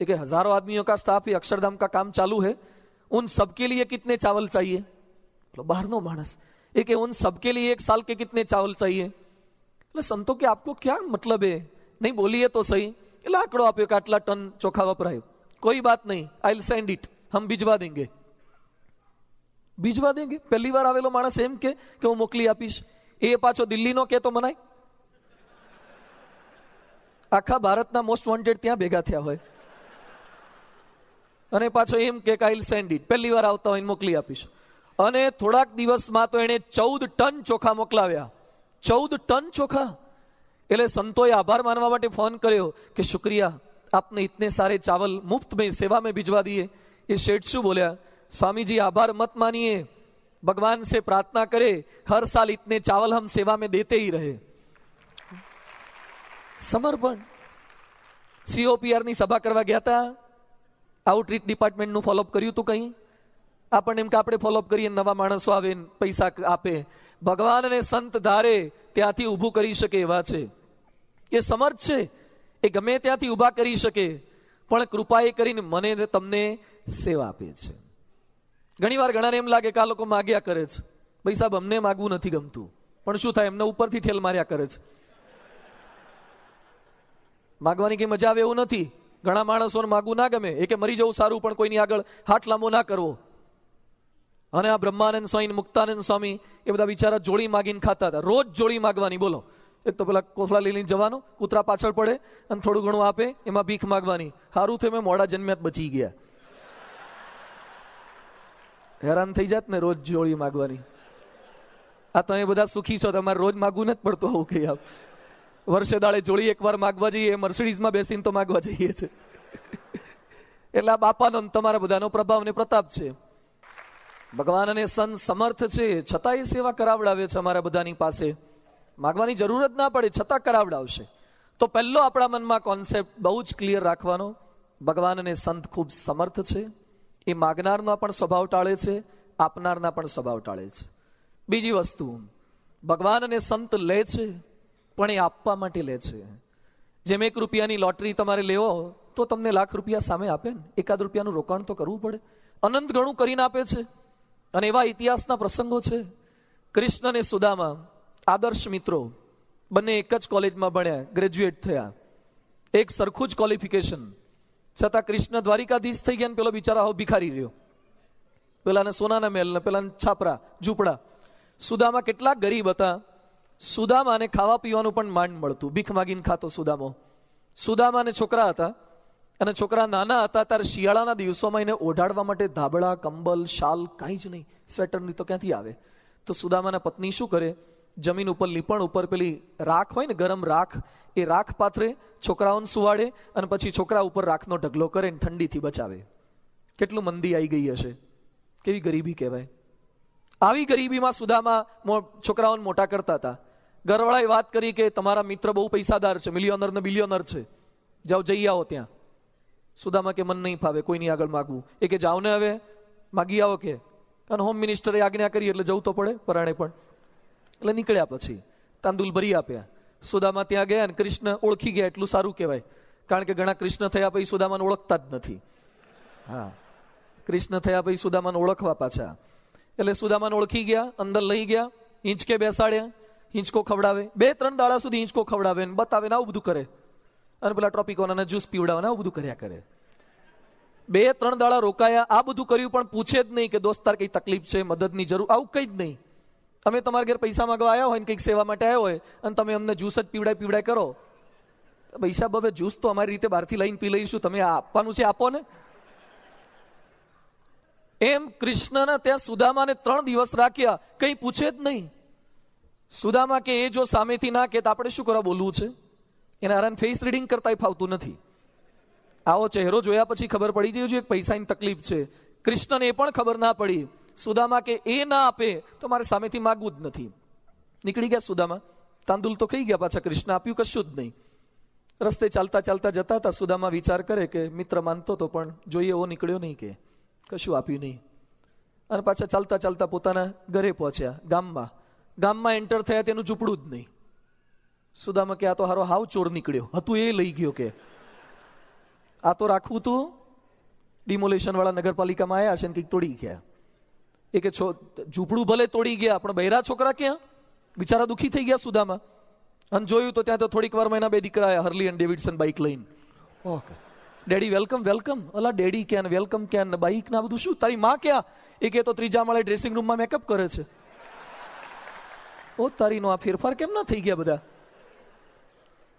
एक 1000 आदमियों का स्टाफ है, अक्षरधाम का काम चालू है. उन सबके लिए कितने चावल चाहिए? बाहर नो मानस. एक उन सबके लिए 1 साल के कितने चावल चाहिए? संतों के आपको क्या मतलब है? नहीं बोलिए तो सही. એટલે આંકડો આપ્યો કે આટલા ટન ચોખા વપરાય. કોઈ બાત નહીં, આઈ વિલ સેન્ડ ઇટ, હમ ભિજવા દેંગે. ભિજવા દેંગે? પહેલી વાર આવેલો માણસ એમ કે હું મોકલી આપીશ. એ પાછો દિલ્હીનો કે તો મનાય? આખા ભારતના મોસ્ટ વોન્ટેડ ત્યાં ભેગા થયા હોય અને પાછો એમ કે આઈ વિલ સેન્ડ ઇટ. પહેલી વાર આવતા હોય મોકલી આપીશ. અને થોડાક દિવસમાં તો એને 14 ટન ચોખા મોકલાવ્યા. 14 ટન ચોખા. એટલે સંતોએ આભાર માનવા માટે ફોન કર્યો કે શુક્રિયા, આપને इतने सारे चावल मुफ्त में सेवा में भिजवा दिए. ये शेठ શું બોલ્યા? स्वामी जी आभार मत मानिए, भगवान से प्रार्थना करे हर साल इतने चावल हम सेवा में देते ही रहे. સમર્પણ. COPR ની સભા કરવા ગયા હતા, આઉટરીચ ડિપાર્ટમેન્ટનું ફોલોઅપ કર્યું હતું કંઈ? આપણને એમ કે આપણે ફોલોઅપ કરીએ, નવા માણસો આવે પૈસા આપે. ભગવાન અને સંત ધારે ત્યાંથી ઊભું કરી શકે એવા છે. એ સમર્થ છે, એ ગમે ત્યાંથી ઊભા કરી શકે. પણ કૃપા એ કરીને મને તમને સેવા આપે છે. ઘણી વાર ઘણાને એમ લાગે કે આ લોકો માગ્યા કરે છે. ભાઈ સાહેબ, અમને માગવું નથી ગમતું, પણ શું થાય, એમને ઉપરથી ઠેલ માર્યા કરે છે. માગવાની કઈ મજા આવે એવું નથી. ઘણા માણસોને માગવું ના ગમે, એ કે મરી જવું સારું, પણ કોઈની આગળ હાથ લાંબો ના કરવો. અને આ બ્રહ્માનંદ સ્વામી, મુક્તાનંદ સ્વામી, એ બધા બિચારા જોડી માગીને ખાતા હતા. રોજ જોડી માગવાની. બોલો, એક તો પેલા કોથળા લઈને જવાનો, કૂતરા પાછળ પડે અને થોડું ઘણું આપે, એમાં ભીખ માગવાની. સારું થયું મેં મોડા જન્મ્યા બચી ગયા. હેરાન થઈ જાત ને રોજ જોડી માગવાની. આ તમે બધા સુખી છો, તમારે રોજ માગવું નથી પડતું. આવું કઈ આપ વર્ષે દાડે જોડી એકવાર માગવા જઈએ, મર્સિડીઝમાં બેસીને તો માગવા જઈએ છે. એટલે આ બાપાનો તમારા બધાનો પ્રભાવ ને પ્રતાપ છે. ભગવાન અને સંત સમર્થ છે, છતાં એ સેવા કરાવડાવે છે અમારા બધાની પાસે. માગવાની જરૂર જ ના પડે, છતાં કરાવડાવશે. તો પહેલો આપણા મનમાં કોન્સેપ્ટ બહુ જ ક્લિયર રાખવાનો, ભગવાન અને સંત ખૂબ સમર્થ છે. એ માગનારના પણ સ્વભાવ ટાળે છે, આપનારના પણ સ્વભાવ ટાળે છે. બીજી વસ્તુ, ભગવાન અને સંત લે છે, પણ એ આપવા માટે લે છે. જેમ 1 રૂપિયાની લોટરી તમારે લેવો તો તમને લાખ રૂપિયા સામે આપે ને, 1 રૂપિયાનું રોકાણ તો કરવું પડે. અનંત ગણું કરીને આપે છે. અને એવા ઇતિહાસના પ્રસંગો છે. કૃષ્ણ અને સુદામા આદર્શ મિત્રો, બંને એક જ કોલેજમાં ભણ્યા, ગ્રેજ્યુએટ થયા, એક સરખું જ ક્વોલિફિકેશન, છતાં કૃષ્ણ દ્વારિકાધીશ થઈ ગયા ને પેલો બિચારા હાવ ભિખારી રહ્યો. પેલાને સોનાના મહેલ ને પેલાને છાપરા ઝૂંપડા. સુદામા કેટલા ગરીબ હતા. સુદામાને ખાવા પીવાનું પણ માંડ મળતું, ભીખ માગીને ખાતો સુદામો. સુદામાને છોકરા હતા, અને છોકરા નાના હતા ત્યારે શિયાળાના દિવસોમાં એને ઓઢાડવા માટે ધાબળા, કંબલ, શાલ કાંઈ જ નહીં, સ્વેટરની તો ક્યાંથી આવે. તો સુદામાના પત્ની શું કરે, જમીન ઉપર લીપણ ઉપર પેલી રાખ હોય ને, ગરમ રાખ, એ રાખ પાથરે, છોકરાઓને સુવાડે, અને પછી છોકરા ઉપર રાખનો ઢગલો કરે ને ઠંડીથી બચાવે. કેટલું મંદી આવી ગઈ હશે, કેવી ગરીબી કહેવાય. આવી ગરીબીમાં સુદામા છોકરાઓને મોટા કરતા હતા. ઘરવાળાએ વાત કરી કે તમારા મિત્ર બહુ પૈસાદાર છે, મિલિયોનર ને બિલિયોનર છે, જાઓ જઈ આવો ત્યાં. સુદામા કે મન નહીં ફાવે કોઈની આગળ માગવું. એ કે જાઓ ને હવે માગી આવો કે. અને હોમ મિનિસ્ટરે આજ્ઞા કરી એટલે જવું તો પડે પરાણે પણ. એટલે નીકળ્યા, પછી તાંદુલ ભરી આપ્યા. સુદામા ત્યાં ગયા અને કૃષ્ણ ઓળખી ગયા, એટલું સારું કહેવાય. કારણ કે ઘણા કૃષ્ણ થયા પછી સુદામાને ઓળખતા જ નથી. હા, કૃષ્ણ થયા પછી સુદામાને ઓળખવા પાછા. એટલે સુદામાને ઓળખી ગયા, અંદર લઈ ગયા, હિંચકે બેસાડ્યા, હિંચકો ખવડાવે, 2-3 દાડા સુધી હિંચકો ખવડાવે ને બતાવે ને આવું બધું કરે. અને પેલા ટ્રોપિકોના જ્યુસ પીવડાવે ને આવું બધું કર્યા કરે. 2-3 દાડા રોકાયા, આ બધું કર્યું, પણ પૂછે જ નહીં કે દોસ્તાર કઈ તકલીફ છે, મદદની જરૂર, આવું કઈ જ નહીં. અમે તમારા ઘેર પૈસા માંગવા આવ્યા હોય ને કંઈક સેવા માટે આવ્યા હોય અને તમે અમને જ્યુસ જ પીવડાય કરો, પૈસા હવે જ્યુસ તો અમારી રીતે બહારથી લઈને પી લઈશું, તમે આપવાનું છે આપો ને. એમ કૃષ્ણના ત્યાં સુદામાને 3 દિવસ રાખ્યા, કંઈ પૂછે જ નહીં. સુદામા કે એ જો સામેથી ના કે આપણે શું કરવા બોલવું છે. એના હરાન ફેસ રીડિંગ કરતા ફાવતું નથી. આવો ચહેરો જોયા પછી ખબર પડી જાય છે પૈસાની તકલીફ છે. કૃષ્ણને એ પણ ખબર ના પડી. સુદામા કે એ ના આપે તો મારે સામેથી માગવું જ નથી. નીકળી ગયા સુદામા, તાંદુલ તો ખાઈ ગયા પાછા, કૃષ્ણ આપ્યું કશું જ નહીં. રસ્તે ચાલતા ચાલતા જતા હતા. સુદામા વિચાર કરે કે મિત્ર માનતો તો પણ જોઈએ એવો નીકળ્યો નહીં, કે કશું આપ્યું નહીં. અને પાછા ચાલતા ચાલતા પોતાના ઘરે પહોંચ્યા, ગામમાં. ગામમાં એન્ટર થયા, તેનું ઝૂંપડું જ નહીં. સુદામા કે આ તો હારો હાવ ચોર નીકળ્યો, હતું એ લઈ ગયો, કે આ તો રાખવું તું. ડિમોલેશન વાળા નગરપાલિકામાં આવ્યા છે ને કંઈક તોડી ગયા. એ કે ઝૂંપડું ભલે તોડી ગયા, પણ બહેરા છોકરા ક્યાં? બિચારા દુઃખી થઈ ગયા સુદામા. અને જોયું તો ત્યાં તો થોડીક વાર એના 2 દીકરા આવ્યા, હર્લી અને ડેવિડસન બાઇક લઈને. Okay daddy welcome welcome. અલા ડેડી ક્યાં, વેલકમ ક્યાં, બાઇક ના બધું શું? તારી માં ક્યાં? એ કે તો 3જા માળે ડ્રેસિંગ રૂમમાં મેકઅપ કરે છે. ઓ તારી નો આ ફેરફાર કેમ ના થઈ ગયા બધા?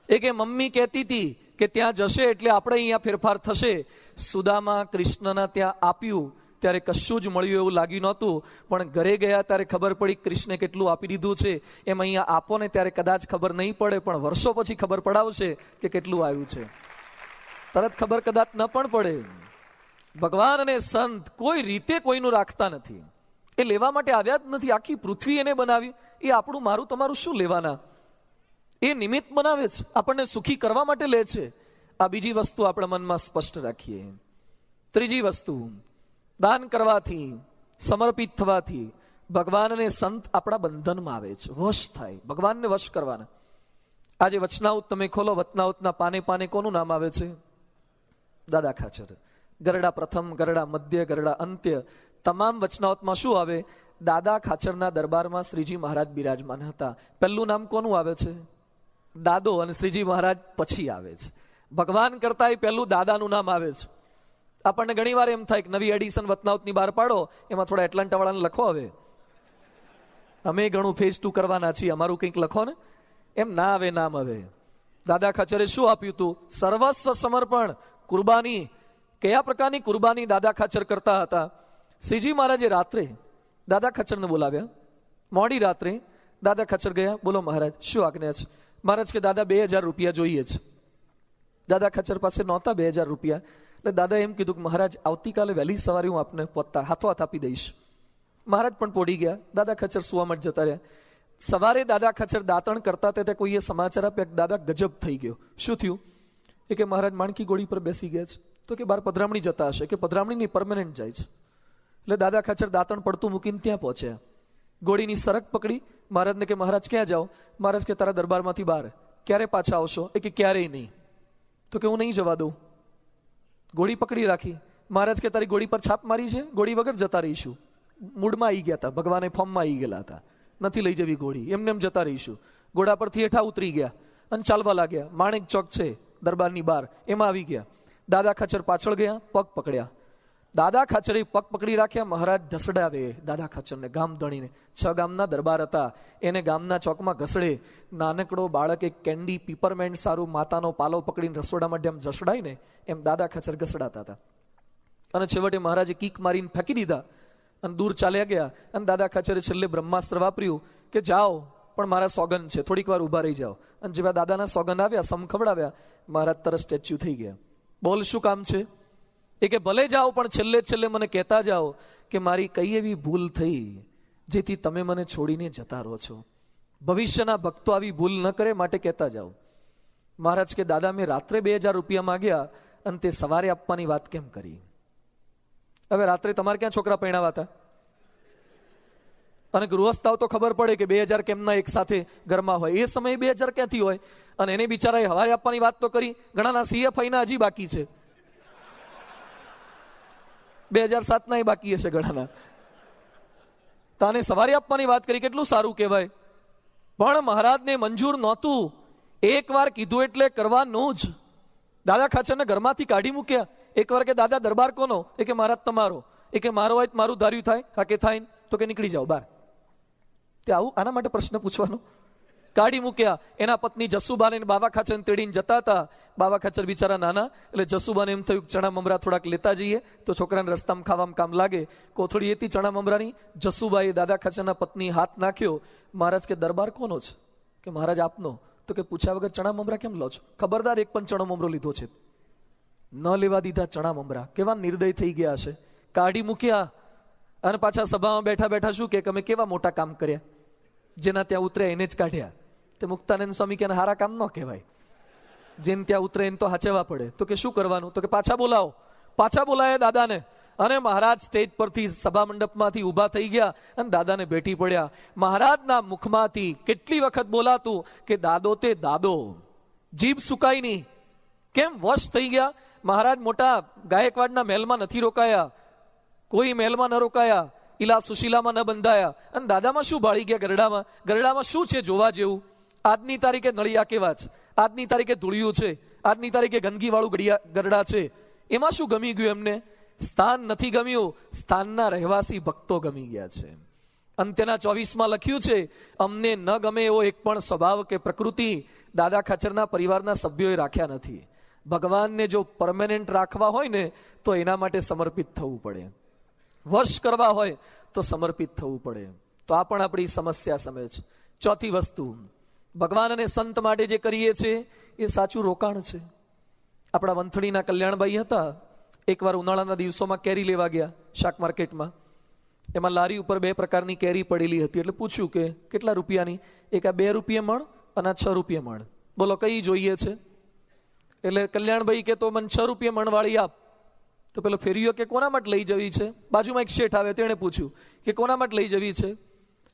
એ કે મમ્મી કહેતી હતી કે ત્યાં જશે એટલે આપણે અહીંયા ફેરફાર થશે. સુદામા કૃષ્ણના ત્યાં આપ્યું ત્યારે કશું જ મળ્યું એવું લાગ્યું નહોતું, પણ ઘરે ગયા ત્યારે ખબર પડી કૃષ્ણે કેટલું આપી દીધું છે. એમ અહીંયા આપો ને ત્યારે કદાચ ખબર નહીં પડે, પણ વર્ષો પછી ખબર પડાવશે કે કેટલું આવ્યું છે. તરત ખબર કદાચ ન પણ પડે. ભગવાન અને સંત કોઈ રીતે કોઈનું રાખતા નથી. એ લેવા માટે આવ્યા જ નથી. આખી પૃથ્વી એને બનાવી, એ આપણું મારું તમારું શું લેવાના? એ નિમિત્ત બનાવે છે, આપણને સુખી કરવા માટે લે છે. આ બીજી વસ્તુ આપણા મનમાં સ્પષ્ટ રાખીએ. ત્રીજી વસ્તુ, દાન કરવાથી, સમર્પિત થવાથી ભગવાન અને સંત આપણા બંધનમાં આવે છે, વશ થાય. ભગવાનને વશ કરવાના. આજે વચનાઉત તમે ખોલો, વચનાઉતના પાને પાને કોનું નામ આવે છે? દાદા ખાચર. ગરડા પ્રથમ, ગરડા મધ્ય, ગરડા અંત્ય, તમામ વચનાવતમાં શું આવે? દાદા ખાચરના દરબારમાં શ્રીજી મહારાજ બિરાજમાન હતા. પહેલું નામ કોનું આવે છે? દાદો. અને શ્રીજી મહારાજ પછી આવે છે. ભગવાન કરતા પહેલું દાદાનું નામ આવે છે. આપણને ઘણી વાર એમ થાય કે નવી એડિશન વતનાવતની બહાર પાડો, એમાં થોડા એટલાન્ટા વાળાને લખો. હવે અમે ઘણું ફેઝ 2 કરવાના છીએ, અમારું કંઈક લખો ને. એમ ના આવે નામ. હવે દાદા ખાચરે શું આપ્યું હતું? સર્વસ્વ સમર્પણ, કુરબાની. કયા પ્રકારની કુરબાની દાદા ખાચર કરતા હતા? શ્રીજી મહારાજે રાત્રે દાદા ખાચરને બોલાવ્યા. મોડી રાત્રે દાદા ખાચર ગયા. બોલો મહારાજ, શું આજ્ઞા છે? મહારાજ કે દાદા 2000 રૂપિયા જોઈએ છે. દાદા ખાચર પાસે નહોતા 2000 રૂપિયા. એટલે દાદા એમ કીધું કે મહારાજ આવતીકાલે વહેલી સવારે હું આપને પોતા હાથો હાથ આપી દઈશ. મહારાજ પણ પોડી ગયા. દાદા ખાચર સુવા માટે જતા રહ્યા. સવારે દાદા ખાચર દાંતણ કરતા તે કોઈએ સમાચાર આપ્યા કે દાદા ગજબ થઈ ગયો. શું થયું? એ કે મહારાજ માણકી ગોળી પર બેસી ગયા છે. તો કે બાર પધરામણી જતા હશે. કે પધરામણીની પરમેનન્ટ જાય છે. એટલે દાદા ખાચર દાંતણ પડતું મૂકીને ત્યાં પહોંચ્યા. ગોળીની સરક પકડી. મહારાજને કે મહારાજ ક્યાં જાઓ? મહારાજ કે તારા દરબારમાંથી બહાર. ક્યારે પાછા આવશો? એ કે ક્યારેય નહીં. તો કે હું નહીં જવા દઉં. ગોળી પકડી રાખી. મહારાજ કે તારી ગોળી પર છાપ મારી છે, ગોળી વગર જતા રહીશું. મૂડમાં આવી ગયા હતા, ભગવાને ફોર્મમાં આવી ગયેલા હતા. નથી લઈ જવી ગોળી, એમને એમ જતા રહીશું. ઘોડા પરથી હેઠા ઉતરી ગયા અને ચાલવા લાગ્યા. માણેક ચોક છે દરબારની બહાર, એમાં આવી ગયા. દાદા ખાચર પાછળ ગયા, પગ પકડ્યા. દાદા ખાચરે પગ પકડી રાખ્યા. મહારાજ ઢસડાવે દાદા ખાચરને, ગામ ધણીને. 6 ગામના દરબાર હતા, એને ગામના ચોકમાં ઘસડે. નાનકડો બાળક એક કેન્ડી પીપરમેન્ટ સારું માતાનો પાલો પકડીને રસોડામાં જેમ જસડાય ને એમ દાદા ખાચર ઘસડાતા હતા. અને છેવટે મહારાજે કીક મારીને ફેંકી દીધા અને દૂર ચાલ્યા ગયા. અને દાદા ખાચરે છેલ્લે બ્રહ્માસ્ત્ર વાપર્યું કે જાઓ, પણ મારા સોગન છે, થોડીક વાર ઊભા રહી જાઓ. અને જેવા દાદાના સોગન આવ્યા, સમ ખવડાવ્યા, મહારાજ તરત સ્ટેચ્યુ થઈ ગયા. બોલ શું કામ છે? એ કે ભલે જાઓ, પણ છેલ્લે છેલ્લે મને કહેતા જાઓ કે મારી કઈ એવી ભૂલ થઈ જેથી તમે મને છોડીને જતા રહો છો. ભવિષ્યના ભક્તો આવી ભૂલ ન કરે, માટે કહેતા જાઓ. મહારાજ કે દાદા, મેં રાત્રે 2000 રૂપિયા માંગ્યા અને તે સવારે આપવાની વાત કેમ કરી? હવે રાત્રે તમારે ક્યાં છોકરા પરણાવા હતા? અને ગૃહસ્થાઓ તો ખબર પડે કે 2000 કેમના એક સાથે ઘરમાં હોય. એ સમયે 2000 ક્યાંથી હોય? અને એને બિચારાએ હવારે આપવાની વાત તો કરી. ઘણાના CFI ના હજી બાકી છે, 2007 ના બાકી હશે ઘણાના. તાને સવારે આપવાની વાત કરી, કેટલું સારું કહેવાય. પણ મહારાજને મંજૂર નહોતું. એકવાર કીધું એટલે કરવાનું જ. દાદા ખાચરને ઘરમાંથી કાઢી મૂક્યા. એકવાર કે દાદા દરબાર કોનો? એ કે મહારાજ તમારો. એ કે મારો હોય મારું ધાર્યું થાય, કાકે થાય તો કે નીકળી જાઓ બહાર. તે આવું આના માટે પ્રશ્ન પૂછવાનો? કાઢી મૂક્યા. એના પત્ની જસુબાને બાવા ખાચરને તેડીને જતા હતા. બાવા ખાચર બિચારા નાના, એટલે જસુબાને એમ થયું ચણા મમરા થોડાક લેતા જઈએ તો છોકરાને રસ્તામાં ખાવામાં કામ લાગે. કોથળી હતી ચણા મમરાની. જસુબાએ દાદા ખાચરના પત્ની હાથ નાખ્યો. મહારાજ કે દરબાર કોનો છે? કે મહારાજ આપનો. તો કે પૂછ્યા વગર ચણા મમરા કેમ લો છો? ખબરદાર, એક પણ ચણો મમરો લીધો છે. ન લેવા દીધા ચણા મમરા. કેવા નિર્દય થઈ ગયા છે. કાઢી મૂક્યા. અને પાછા સભામાં બેઠા બેઠા શું કે અમે કેવા મોટા કામ કર્યા. જેના ત્યાં ઉતરે એને જ કાઢ્યા. તે મુક્તાનંદ સ્વામી કે હારા કામ ન કહેવાય. જેને ત્યાં ઉતરે એને તો હાચવવા પડે. તો કે શું કરવાનું? તો કે પાછા બોલાવો. પાછા બોલાયા દાદાને. અને મહારાજ સ્ટેજ પરથી સભા મંડપમાંથી ઊભા થઈ ગયા અને દાદાને ભેટી પડ્યા. મહારાજના મુખમાંથી કેટલી વખત બોલાતું કે દાદો તે દાદો. જીભ સુકાઈ નહીં. કેમ વશ થઈ ગયા? મહારાજ મોટા ગાયકવાડના મહેલમાં નથી રોકાયા, કોઈ મહેલમાં ન રોકાયા, ઈલા સુશીલામાં ન બંધાયા. અને દાદામાં શું ભાળી ગયા? ગરડામાં. ગરડામાં શું છે જોવા જેવું? આજની તારીખે નળિયા કેવા છે, આજની તારીખે ધૂળિયું છે, આજની તારીખે ગંદકી વાળું ગરડા છે. એમાં શું ગમી ગયું એમને? સ્થાન નથી ગમ્યું, સ્થાનના રહેવાસી ભક્તો ગમી ગયા છે. અંત્યના 24માં લખ્યું છે, અમને ન ગમે એવો એક પણ સ્વભાવ કે પ્રકૃતિ દાદા ખાચરના પરિવારના સભ્યોએ રાખ્યા નથી. ભગવાનને જો પરમેનન્ટ રાખવા હોય ને તો એના માટે સમર્પિત થવું પડે. વશ કરવા હોય તો સમર્પિત થવું પડે. તો આ પણ આપણી સમસ્યા સમજ. ચોથી વસ્તુ, ભગવાન અને સંત માટે જે કરીએ છીએ એ સાચું રોકાણ છે. આપણા વંથણીના કલ્યાણભાઈ હતા. એકવાર ઉનાળાના દિવસોમાં કેરી લેવા ગયા શાક માર્કેટમાં. એમાં લારી ઉપર 2 પ્રકારની કેરી પડેલી હતી. એટલે પૂછ્યું કે કેટલા રૂપિયાની? એક આ 2 રૂપિયા મણ અને 6 રૂપિયા મણ. બોલો કઈ જોઈએ છે? એટલે કલ્યાણભાઈ કે તો મને 6 રૂપિયા મણ વાળી આપ. તો પેલો ફેરીયો કે કોના માટે લઈ જવી છે? બાજુમાં એક શેઠ આવે, તેણે પૂછ્યું કે કોના માટે લઈ જવી છે?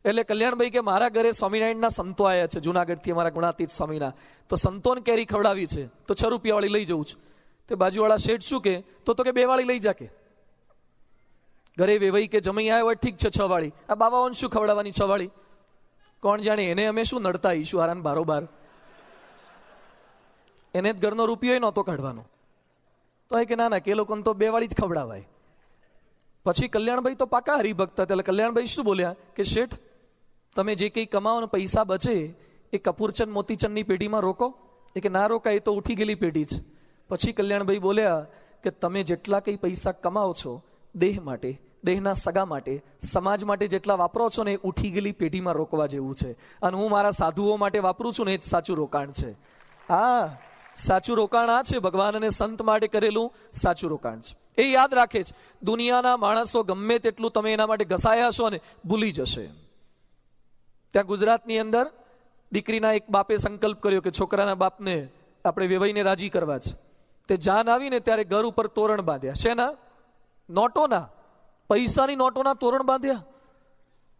એટલે કલ્યાણભાઈ કે મારા ઘરે સ્વામિનારાયણના સંતો આવ્યા છે જુનાગઢથી, અમારા ગુણાતીત સ્વામીના, તો સંતોને કેરી ખવડાવી છે, તો 6 રૂપિયા વાળી લઈ જવું છે. તે બાજુવાળા શેઠ શું કે? તો કે 2 વાળી લઈ જા કે. ઘરે વેવાઈ કે જમાઈ આવ્યો હોય ઠીક છે 6 વાળી, આ બાવાઓને શું ખવડાવવાની 6 વાળી? કોણ જાણે એને અમે શું નડતા ઈશું આરાન બારોબાર. એને જ ઘરનો રૂપિયો નહોતો કાઢવાનો, તો એ કે ના કે લોકોને તો 2 વાળી જ ખવડાવાય. પછી કલ્યાણભાઈ તો પાકા હરિભક્ત હતા, એટલે કલ્યાણભાઈ શું બોલ્યા કે શેઠ, તમે જે કંઈ કમાવો ને પૈસા બચે એ કપૂરચંદ મોતીચંદની પેઢીમાં રોકો. એ કે ના રોકાય, એ તો ઉઠી ગયેલી પેઢી છે. પછી કલ્યાણભાઈ બોલ્યા કે તમે જેટલા કંઈ પૈસા કમાઓ છો દેહ માટે, દેહના સગા માટે, સમાજ માટે જેટલા વાપરો છો ને એ ઉઠી ગયેલી પેઢીમાં રોકવા જેવું છે. અને હું મારા સાધુઓ માટે વાપરું છું ને એ જ સાચું રોકાણ છે. આ સાચું રોકાણ આ છે, ભગવાન અને સંત માટે કરેલું સાચું રોકાણ છે. એ યાદ રાખે છે. દુનિયાના માણસો ગમે તેટલું તમે એના માટે ઘસાયા છો ને ભૂલી જશે. ત્યાં ગુજરાતની અંદર દીકરીના એક બાપે સંકલ્પ કર્યો કે છોકરાના બાપને આપણે વેવાઈને રાજી કરવા છે. તે જાન આવીને ત્યારે ઘર ઉપર તોરણ બાંધ્યા. શેના? નોટોના, પૈસાની નોટોના તોરણ બાંધ્યા.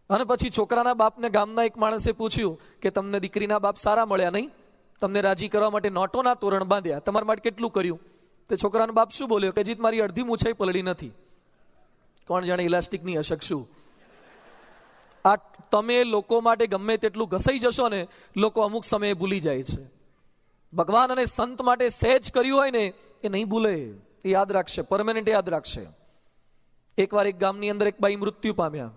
અને પછી છોકરાના બાપને ગામના એક માણસે પૂછ્યું કે તમને દીકરીના બાપ સારા મળ્યા નહીં? તમને રાજી કરવા માટે નોટોના તોરણ બાંધ્યા, તમારા માટે કેટલું કર્યું? તે છોકરાનો બાપ શું બોલ્યો કે જીત મારી અડધી મૂછાઈ પલળી નથી. કોણ જાણે ઇલાસ્ટિકની અશક શું? આ તમે લોકો માટે ગમે તેટલું ઘસાઈ જશો ને લોકો અમુક સમયે ભૂલી જાય છે. ભગવાન અને સંત માટે સહેજ કર્યું હોય ને એ નહીં ભૂલે, એ યાદ રાખશે, પરમેનન્ટ યાદ રાખશે. એકવાર એક ગામની અંદર એક બાઈ મૃત્યુ પામ્યા.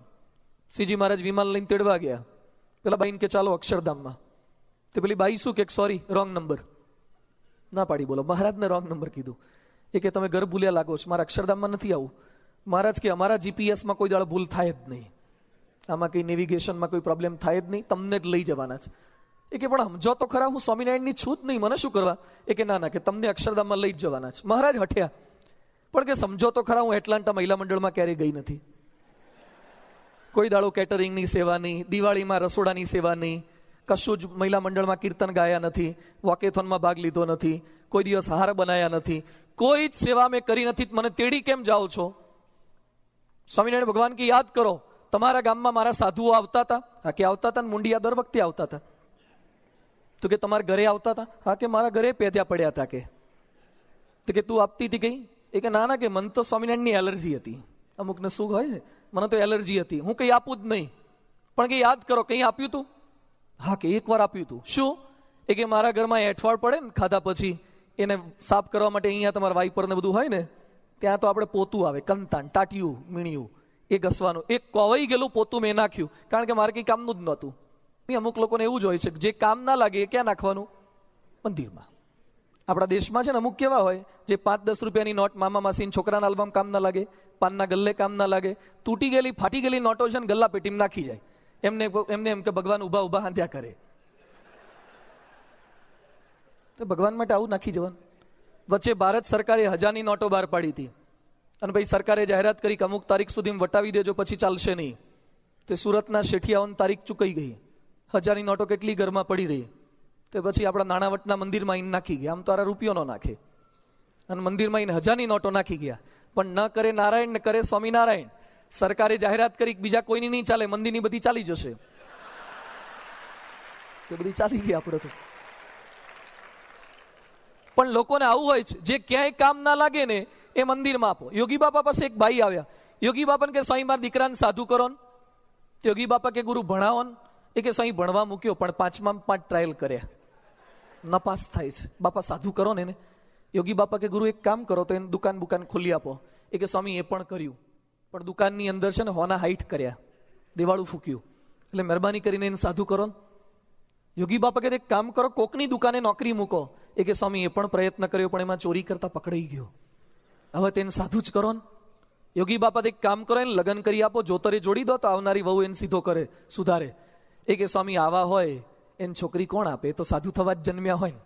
શ્રીજી મહારાજ વિમાન લઈને તેડવા ગયા. પેલા બાઈને કે ચાલો અક્ષરધામમાં. તે પેલી બાઈ શું કે સોરી રોંગ નંબર ના પાડી. બોલો મહારાજને રોંગ નંબર કીધું. એ કે તમે ઘર ભૂલ્યા લાગો છો, મારા અક્ષરધામમાં નથી આવું. મહારાજ કે અમારા જીપીએસમાં કોઈ દાડો ભૂલ થાય જ નહીં, આમાં કઈ નેવિગેશનમાં કોઈ પ્રોબ્લેમ થાય જ નહીં, તમને જ લઈ જવાના છે. એ કે પણ સમજો તો ખરા, હું સ્વામિનારાયણની છું જ નહીં, મને શું કરવા? એ કે ના કે તમને અક્ષરધામમાં લઈ જ જવાના છે. મહારાજ હઠ્યા. પણ કે સમજો તો ખરા, હું એટલાન્ટા મહિલા મંડળમાં ક્યારેય ગઈ નથી, કોઈ દાડો કેટરિંગની સેવા નહીં, દિવાળીમાં રસોડાની સેવા નહીં, કશું જ મહિલા મંડળમાં કીર્તન ગાયા નથી, વોકેથોનમાં ભાગ લીધો નથી, કોઈ દિવસ હાર બનાયા નથી, કોઈ જ સેવા મેં કરી નથી. મને તેડી કેમ જાઓ છો? સ્વામિનારાયણ ભગવાન કે યાદ કરો, તમારા ગામમાં મારા સાધુઓ આવતા હતા? હા કે આવતા હતા. મુંડિયા દર વખતે આવતા હતા. તો કે તમારા ઘરે આવતા હતા? હા કે મારા ઘરે પેદ્યા પડ્યા હતા. તો કે તું આપતી હતી કઈ? એ કે ના કે મને તો સ્વામિનારાયણની એલર્જી હતી. અમુકને શું હોય ને, મને તો એલર્જી હતી, હું કઈ આપું જ નહીં. પણ કે યાદ કરો, કઈ આપ્યું તું? હા કે એક વાર આપ્યું તું. શું? એ કે મારા ઘરમાં એઠવાડ પડે ને ખાધા પછી, એને સાફ કરવા માટે અહીંયા તમારા વાઇપર ને બધું હોય ને, ત્યાં તો આપણે પોતું આવે, કંતાન, ટાટિયું, મીણિયું, એ ઘસવાનું. એક કોવાઈ ગયેલું પોતું મેં નાખ્યું, કારણ કે મારે કંઈ કામનું જ નહોતું. અમુક લોકોને એવું જ હોય છે, જે કામ ના લાગે એ ક્યાં નાખવાનું? મંદિરમાં. આપણા દેશમાં છે ને અમુક કેવા હોય, જે 5-10 રૂપિયાની નોટ મામા માસીને છોકરાના આલ્બમ કામ ના લાગે, પાનના ગલ્લે કામ ના લાગે, તૂટી ગયેલી ફાટી ગયેલી નોટો છે ને ગલ્લા પેટીમાં નાખી જાય. એમને એમ કે ભગવાન ઉભા હાંધ્યા કરે. તો ભગવાન માટે આવું નાખી જવાનું. વચ્ચે ભારત સરકારે 1000ની નોટો બહાર પાડી હતી, અને ભાઈ સરકારે જાહેરાત કરી કે અમુક તારીખ સુધી વટાવી દેજો, પછી ચાલશે નહીં. તે સુરતના શેઠિયાઓની તારીખ ચૂકાઈ ગઈ. 1000ની નોટો કેટલી ઘરમાં પડી રહી. તે પછી આપણા નાણાવટના મંદિરમાં આઈને નાખી ગયા. આમ તો આ રૂપિયો ન નાખે, અને મંદિરમાં આઈને 1000ની નોટો નાખી ગયા. પણ ન કરે નારાયણ, ને કરે સ્વામિનારાયણ. સરકારે જાહેરાત કરી બીજા કોઈની નહીં ચાલે, મંદિરની બધી ચાલી જશે. તે બધી ચાલી ગઈ આપણે તો. પણ લોકોને આવું હોય છે, જે ક્યાંય કામ ના લાગે ને એ મંદિરમાં આપો. યોગી બાપા પાસે એક ભાઈ આવ્યા. યોગી બાપાને કે સ્વામી મારા દીકરાને સાધુ કરો ને. યોગી બાપા કે ગુરુ ભણાવો ને. એ કે સ્વામી ભણવા મૂક્યો, પણ 5માં 5 ટ્રાયલ કર્યા, નપાસ થાય છે. બાપા સાધુ કરો ને. યોગી બાપા કે ગુરુ એક કામ કરો, તો એને દુકાન ખોલી આપો. એ કે સ્વામી એ પણ કર્યું, પણ દુકાનની અંદર છે ને હોના હાઈટ કર્યા, દિવાળું ફૂક્યું, એટલે મહેરબાની કરીને એને સાધુ કરો. યોગી બાપા કે એક કામ કરો, કોકની દુકાને નોકરી મૂકો. એ કે સ્વામી એ પણ પ્રયત્ન કર્યો, પણ એમાં ચોરી કરતા પકડાઈ ગયો, હવે તેને સાધુ જ કરો ને. યોગી બાપા એક કામ કરો, એને લગ્ન કરી આપો, જોતરે જોડી દો, તો આવનારી વહુ એને સીધો કરે, સુધારે. એ કે સ્વામી આવા હોય એને છોકરી કોણ આપે? તો સાધુ થવા જ જન્મ્યા હોય.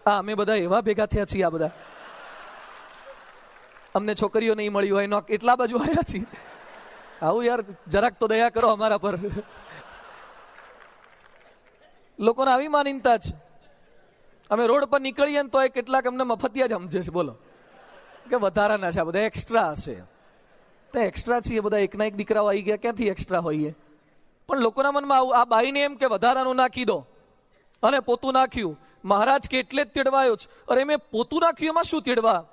અમે બધા એવા ભેગા થયા છીએ, આ બધા અમને છોકરીઓ નહીં મળી હોય, એટલા બાજુ આવ્યા છીએ. આવું યાર, જરાક તો દયા કરો અમારા પર. લોકોને આવી માનીનતા છે. અમે રોડ પર નીકળીએ ને તો એ કેટલાક અમને મફતિયા જ સમજે છે. બોલો કે વધારાના છે, આ બધા એક્સ્ટ્રા હશે. તે એક્સ્ટ્રા છીએ બધા, એકના એક દીકરાઓ આવી ગયા, ક્યાંથી એક્સ્ટ્રા હોઈએ? પણ લોકોના મનમાં આવું, આ બાઈને એમ કે વધારાનું નાખી દો, અને પોતું નાખ્યું. મહારાજ કે એટલે જ તેડવાયો છે. અરે મેં પોતું નાખ્યું, એમાં શું તેડવા?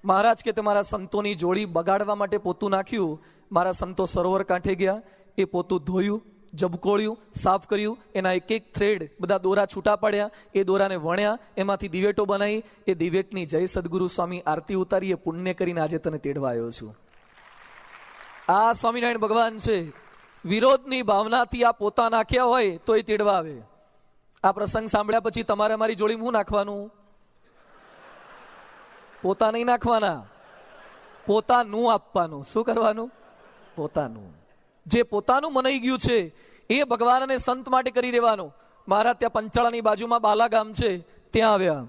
મહારાજ કે તમારા સંતોની જોડી બગાડવા માટે પોતું નાખ્યું. મારા સંતો સરોવર કાંઠે ગયા, એ પોતું ધોયું, જબકોળ્યું, સાફ કર્યું, એના એક એક થ્રેડ બધા દોરા છૂટા પાડ્યા, એ દોરાને વણ્યા, એમાંથી દિવેટો બનાવી, એ દિવેટની જય સદગુરુ સ્વામી આરતી ઉતારી, એ પુણ્ય કરીને આજે તને તેડવા આવ્યો છું. આ સ્વામિનારાયણ ભગવાન છે. વિરોધની ભાવનાથી આ પોતા નાખ્યા હોય તો એ તેડવા આવે. આ પ્રસંગ સાંભળ્યા પછી તમારે મારી જોડીમાં શું નાખવાનું? પોતા નહીં નાખવાના, પોતાનું આપવાનું. શું કરવાનું? પોતાનું. જે પોતાનું મનાઈ ગયું છે એ ભગવાન અને સંત માટે કરી દેવાનું. મહારાજ ત્યાં પંચાળાની બાજુમાં બાલા ગામ છે, ત્યાં આવ્યા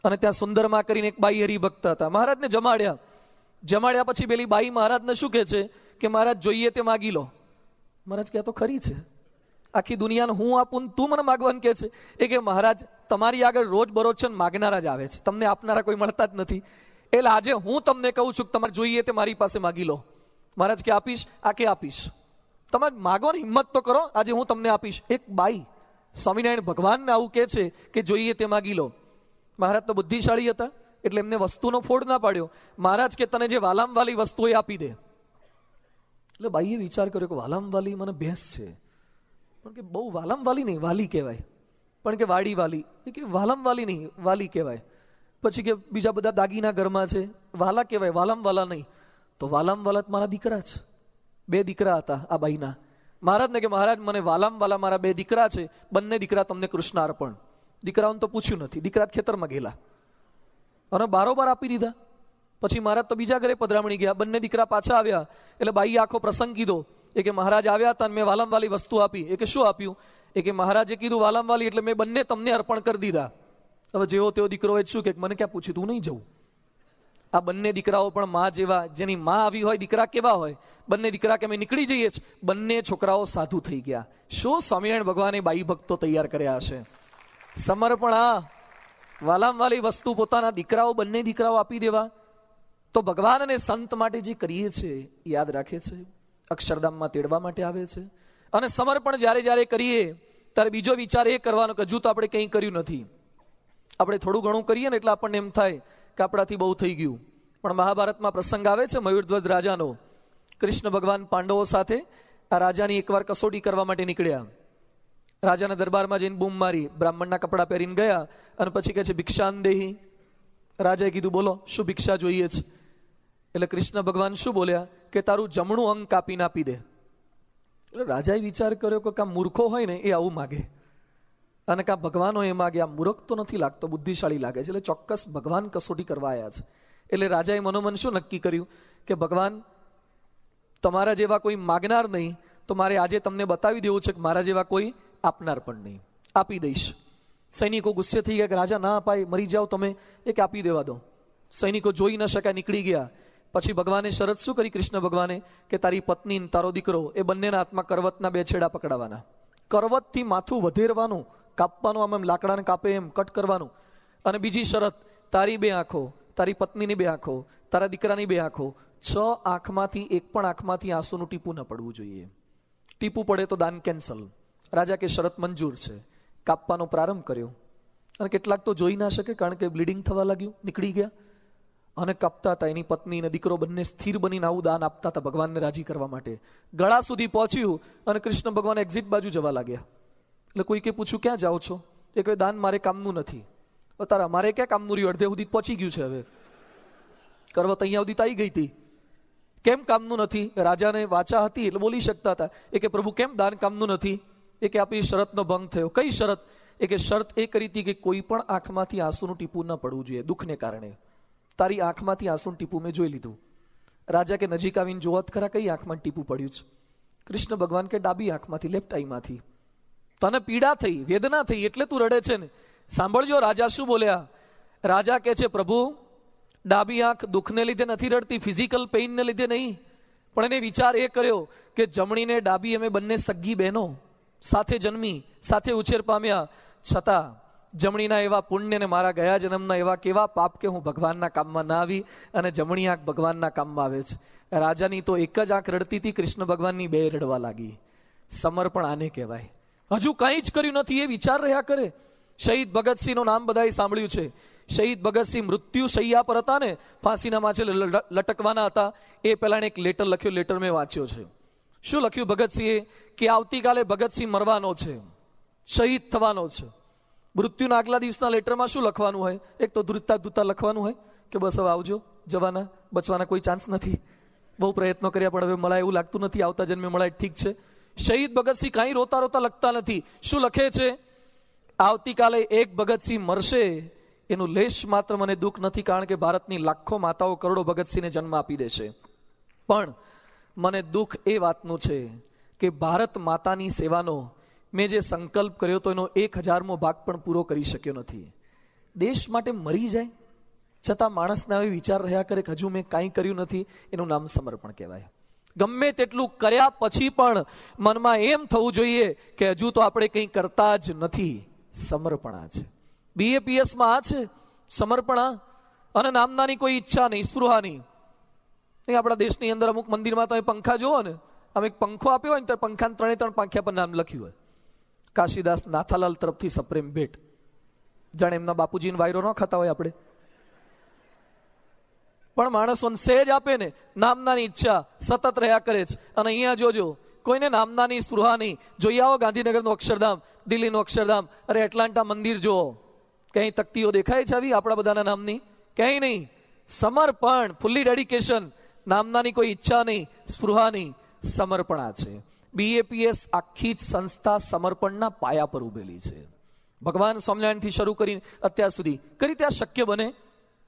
અને ત્યાં સુંદરમાં કરીને એક બાઈ હરિભક્ત હતા. મહારાજને જમાડ્યા પછી પેલી બાઈ મહારાજને શું કહે છે કે મહારાજ જોઈએ તે માગી લો. મહારાજ કહે તો ખરી છે, આખી દુનિયાને હું આપું, તું મને માગવાનું કે છે? એ કે મહારાજ તમારી આગળ રોજ બરોજ છે માગનારા જ આવે છે, તમને આપનારા કોઈ મળતા જ નથી. એટલે આજે હું તમને કહું છું કે તમારે જોઈએ તે મારી પાસે માગી લો. મહારાજ કે આપીશ? આ કે આપીશ. તમે માગવાની હિંમત તો કરો, આજે હું તમને આપીશ. એક બાઈ સ્વામિનારાયણ ભગવાનને આવું કે છે કે જોઈએ તે માગી લો. મહારાજ તો બુદ્ધિશાળી હતા એટલે એમને વસ્તુનો ફોડ ના પાડ્યો. મહારાજ કે તને જે વાલામ વાલી વસ્તુ એ આપી દે. એટલે બાઈએ વિચાર કર્યો કે વાલામ વાલી મને ભેંસ છે, પણ કે બહુ વાલામ વાલી નહીં, વાલી કહેવાય. પણ કે વાડી વાલી, એ કે વાલામ વાલી નહીં, વાલી કહેવાય. પછી કે બીજા બધા દાગીના ઘરમાં છે, વાલા કહેવાય, વાલામ વાલા નહીં. તો વાલામ વાલા મારા દીકરા છે. 2 દીકરા હતા આ બાઈના. મહારાજને કે મહારાજ મને વાલામ વાલા મારા 2 દીકરા છે, બંને દીકરા તમને કૃષ્ણ અર્પણ. દીકરાઓને તો પૂછ્યું નથી, દીકરા ખેતરમાં ગયેલા અને બારોબાર આપી દીધા. પછી મહારાજ તો બીજા ઘરે પધરામણી ગયા, બંને દીકરા પાછા આવ્યા. એટલે બાઈએ આખો પ્રસંગ કીધો. એ કે મહારાજ આવ્યા હતા, મેં વાલામ વાલી વસ્તુ આપી. એ કે શું આપ્યું? એ કે મહારાજે કીધું વાલામ વાલી, એટલે મેં બંને તમને અર્પણ કરી દીધા. હવે જેવો તેવો દીકરો એ શું કે મને ક્યાં પૂછ્યું, તું નહીં જવું. આ બંને દીકરાઓ પણ માં જેવા, જેની માં આવી હોય દીકરા કેવા હોય. બંને દીકરા કે અમે નીકળી જઈએ છીએ. બંને છોકરાઓ સાધુ થઈ ગયા. શું સ્વામિનારાયણ ભગવાને બાઈ ભક્તો તૈયાર કર્યા હશે. સમર્પણ. આ વાલામ વાલી વસ્તુ પોતાના દીકરાઓ, બંને દીકરાઓ આપી દેવા. તો ભગવાન અને સંત માટે જે કરીએ છીએ યાદ રાખે છે, અક્ષરધામમાં તેડવા માટે આવે છે. અને સમર્પણ જ્યારે જ્યારે કરીએ ત્યારે બીજો વિચાર એ કરવાનો કે હજુ તો આપણે કંઈ કર્યું નથી. આપણે થોડું ઘણું કરીએ ને એટલે આપણને એમ થાય કે આપણાથી બહુ થઈ ગયું. પણ મહાભારતમાં પ્રસંગ આવે છે મયુરધ્વજ રાજાનો. કૃષ્ણ ભગવાન પાંડવો સાથે આ રાજાની એકવાર કસોટી કરવા માટે નીકળ્યા. રાજાના દરબારમાં જઈને બૂમ મારી, બ્રાહ્મણના કપડા પહેરીને ગયા અને પછી કહે છે ભિક્ષાન દેહી. રાજાએ કીધું બોલો શું ભિક્ષા જોઈએ છે? એટલે કૃષ્ણ ભગવાન શું બોલ્યા કે તારું જમણું અંગ કાપીને આપી દે. એટલે રાજાએ વિચાર કર્યો કે કાં મૂર્ખો હોય ને એ આવું માગે અને કાં ભગવાન હોય એ માગે. આ મૂર્ખ તો નથી લાગતો, બુદ્ધિશાળી લાગે છે. એટલે ચોક્કસ ભગવાન કસોટી કરવા આવ્યા છે. એટલે રાજાએ મનોમન શું નક્કી કર્યું કે ભગવાન તમારા જેવા કોઈ માગનાર નહીં, તો મારે આજે તમને બતાવી દેવું છે કે મારા જેવા કોઈ આપનાર પણ નહીં. આપી દઈશ. સૈનિકો ગુસ્સે થઈ ગયા કે રાજા ના અપાય, મરી જાઓ તમે. એ કે આપી દેવા દો. સૈનિકો જોઈ ન શકાય, નીકળી ગયા. પછી ભગવાને શરત શું કરી કૃષ્ણ ભગવાને કે તારી પત્ની તારો દીકરો એ બંનેના હાથમાં કરવતના 2 છેડા પકડાવાના. કરવતથી માથું વધેરવાનું, કાપવાનું, આમ એમ લાકડાને કાપે એમ કટ કરવાનું. અને બીજી શરત, તારી 2 આંખો, તારી પત્નીની 2 આંખો, તારા દીકરાની 2 આંખો, 6 આંખમાંથી એક પણ આંખમાંથી આંસુનું ટીપું ન પડવું જોઈએ. ટીપું પડે તો દાન કેન્સલ. રાજા કે શરત મંજૂર છે. કાપવાનો પ્રારંભ કર્યો અને કેટલાક તો જોઈ ના શકે કારણ કે બ્લીડિંગ થવા લાગ્યું, નીકળી ગયા. અને કાપતા હતા. એની પત્ની અને દીકરો બંને સ્થિર બનીને આવું દાન આપતા હતા ભગવાનને રાજી કરવા માટે. ગળા સુધી પહોંચ્યું અને કૃષ્ણ ભગવાન એક્ઝિટ બાજુ જવા લાગ્યા. એટલે કોઈકે પૂછ્યું ક્યાં જાઓ છો? એ કહે દાન મારે કામનું નથી. તારા મારે ક્યાં કામનું રહ્યું? અડધે સુધી પહોંચી ગયું છે. હવે કરવત અહીંયા સુધી આવી ગઈ હતી. કેમ કામનું નથી? રાજાને વાચા હતી એટલે બોલી શકતા હતા. એ કે પ્રભુ કેમ દાન કામનું નથી? એ કે આપણી શરતનો ભંગ થયો. કઈ શરત? એ કે શરત એ કરી હતી કે કોઈ પણ આંખમાંથી આંસુનું ટીપું ન પડવું જોઈએ દુઃખને કારણે. તારી આંખમાંથી આંસુનું ટીપું મેં જોઈ લીધું. રાજા કે નજીક આવીને જોવત ખરા કઈ આંખમાં ટીપું પડ્યું છે? કૃષ્ણ ભગવાન કે ડાબી આંખમાંથી, લેફ્ટ આઈમાંથી. તને પીડા થઈ, વેદના થઈ એટલે તું રડે છે ને. સાંભળજો રાજા શું બોલ્યા. રાજા કે છે પ્રભુ ડાબી આંખ દુઃખને લીધે નથી રડતી, ફિઝિકલ પેઇનને લીધે નહીં. પણ એને વિચાર એ કર્યો કે જમણીને ડાબી અમે બંને સગી બહેનો, સાથે જન્મી, સાથે ઉછેર પામ્યા, છતાં જમણીના એવા પુણ્ય ને મારા ગયા જન્મના એવા કેવા પાપ કે હું ભગવાનના કામમાં ના આવી અને જમણી આંખ ભગવાનના કામમાં આવે છે. રાજાની તો એક જ આંખ રડતી હતી, કૃષ્ણ ભગવાનની 2 રડવા લાગી. સમર્પણ આને કહેવાય. હજુ કંઈ જ કર્યું નથી એ વિચાર રહ્યા કરે. શહીદ ભગતસિંહનું નામ બધાએ સાંભળ્યું છે. શહીદ ભગતસિંહ મૃત્યુ શૈયા પર હતા ને, ફાંસીના માછે લટકવાના હતા, એ પહેલા એક લેટર લખ્યો. લેટર મેં વાંચ્યો છે. શું લખ્યું ભગતસિંહે? કે આવતીકાલે ભગતસિંહ મરવાનો છે, શહીદ થવાનો છે. મૃત્યુના આગલા દિવસના લેટરમાં શું લખવાનું હોય? એક તો ધૂતા લખવાનું હોય કે બસ હવે આવજો, જવાના, બચવાના કોઈ ચાન્સ નથી, બહુ પ્રયત્નો કર્યા પણ હવે મળાય એવું લાગતું નથી, આવતા જન્મે મળાય ઠીક છે. શહીદ ભગતસિંહ કાંઈ રોતા રોતા લખતા નથી. શું લખે છે? આવતીકાલે એક ભગતસિંહ મરશે, એનું લેશ માત્ર મને દુઃખ નથી, કારણ કે ભારતની લાખો માતાઓ કરોડો ભગતસિંહને જન્મ આપી દેશે. પણ મને દુઃખ એ વાતનું છે કે ભારત માતાની સેવાનો મેં જે સંકલ્પ કર્યો તો એનો 1000મો ભાગ પણ પૂરો કરી શક્યો નથી. દેશ માટે મરી જાય છતાં માણસના એ વિચાર રહ્યા કરે કે હજુ મેં કાંઈ કર્યું નથી, એનું નામ સમર્પણ કહેવાય. ગમે તેટલું કર્યા પછી પણ મનમાં એમ થવું જોઈએ કે હજુ તો આપણે કંઈ કરતા જ નથી. સમર્પણા છે. BAPSમાં આ છે સમર્પણા. અને નામનાની કોઈ ઈચ્છા નહીં, સ્પૃહા નહીં. આપણા દેશની અંદર અમુક મંદિરમાં તમે પંખા જુઓ ને, આમ એક પંખો આપ્યો હોય ને તો પંખાને 3 પાંખ્યા પર નામ લખ્યું હોય, કાશીદાસ નાથાલાલ તરફથી સપ્રેમ ભેટ. જાણે એમના બાપુજીને વાયરો ન ખાતા હોય આપણે. પણ માણસોને સહેજ આપે ને, નામનાની ઈચ્છા સતત રહ્યા કરે છે. અને અહીંયા જોજો, કોઈને નામનાની સ્પૃહા નહીં. જોઈ આવો ગાંધીનગરનું અક્ષરધામ, દિલ્હીનું અક્ષરધામ, અરે એટલાન્ટા મંદિર જુઓ, ક્યાંય તકતીઓ દેખાય છે આવી આપણા બધાના નામની? ક્યાંય નહીં. સમર્પણ, ફુલ્લી ડેડિકેશન. નામનાની કોઈ ઈચ્છા નહીં, સ્પૃહા નહીં, સમર્પણા છે. BAPS આખી જ સંસ્થા સમર્પણના પાયા પર ઉભેલી છે. ભગવાન સ્વામિનારાયણથી શરૂ કરી અત્યાર સુધી કઈ રીતે આ શક્ય બને?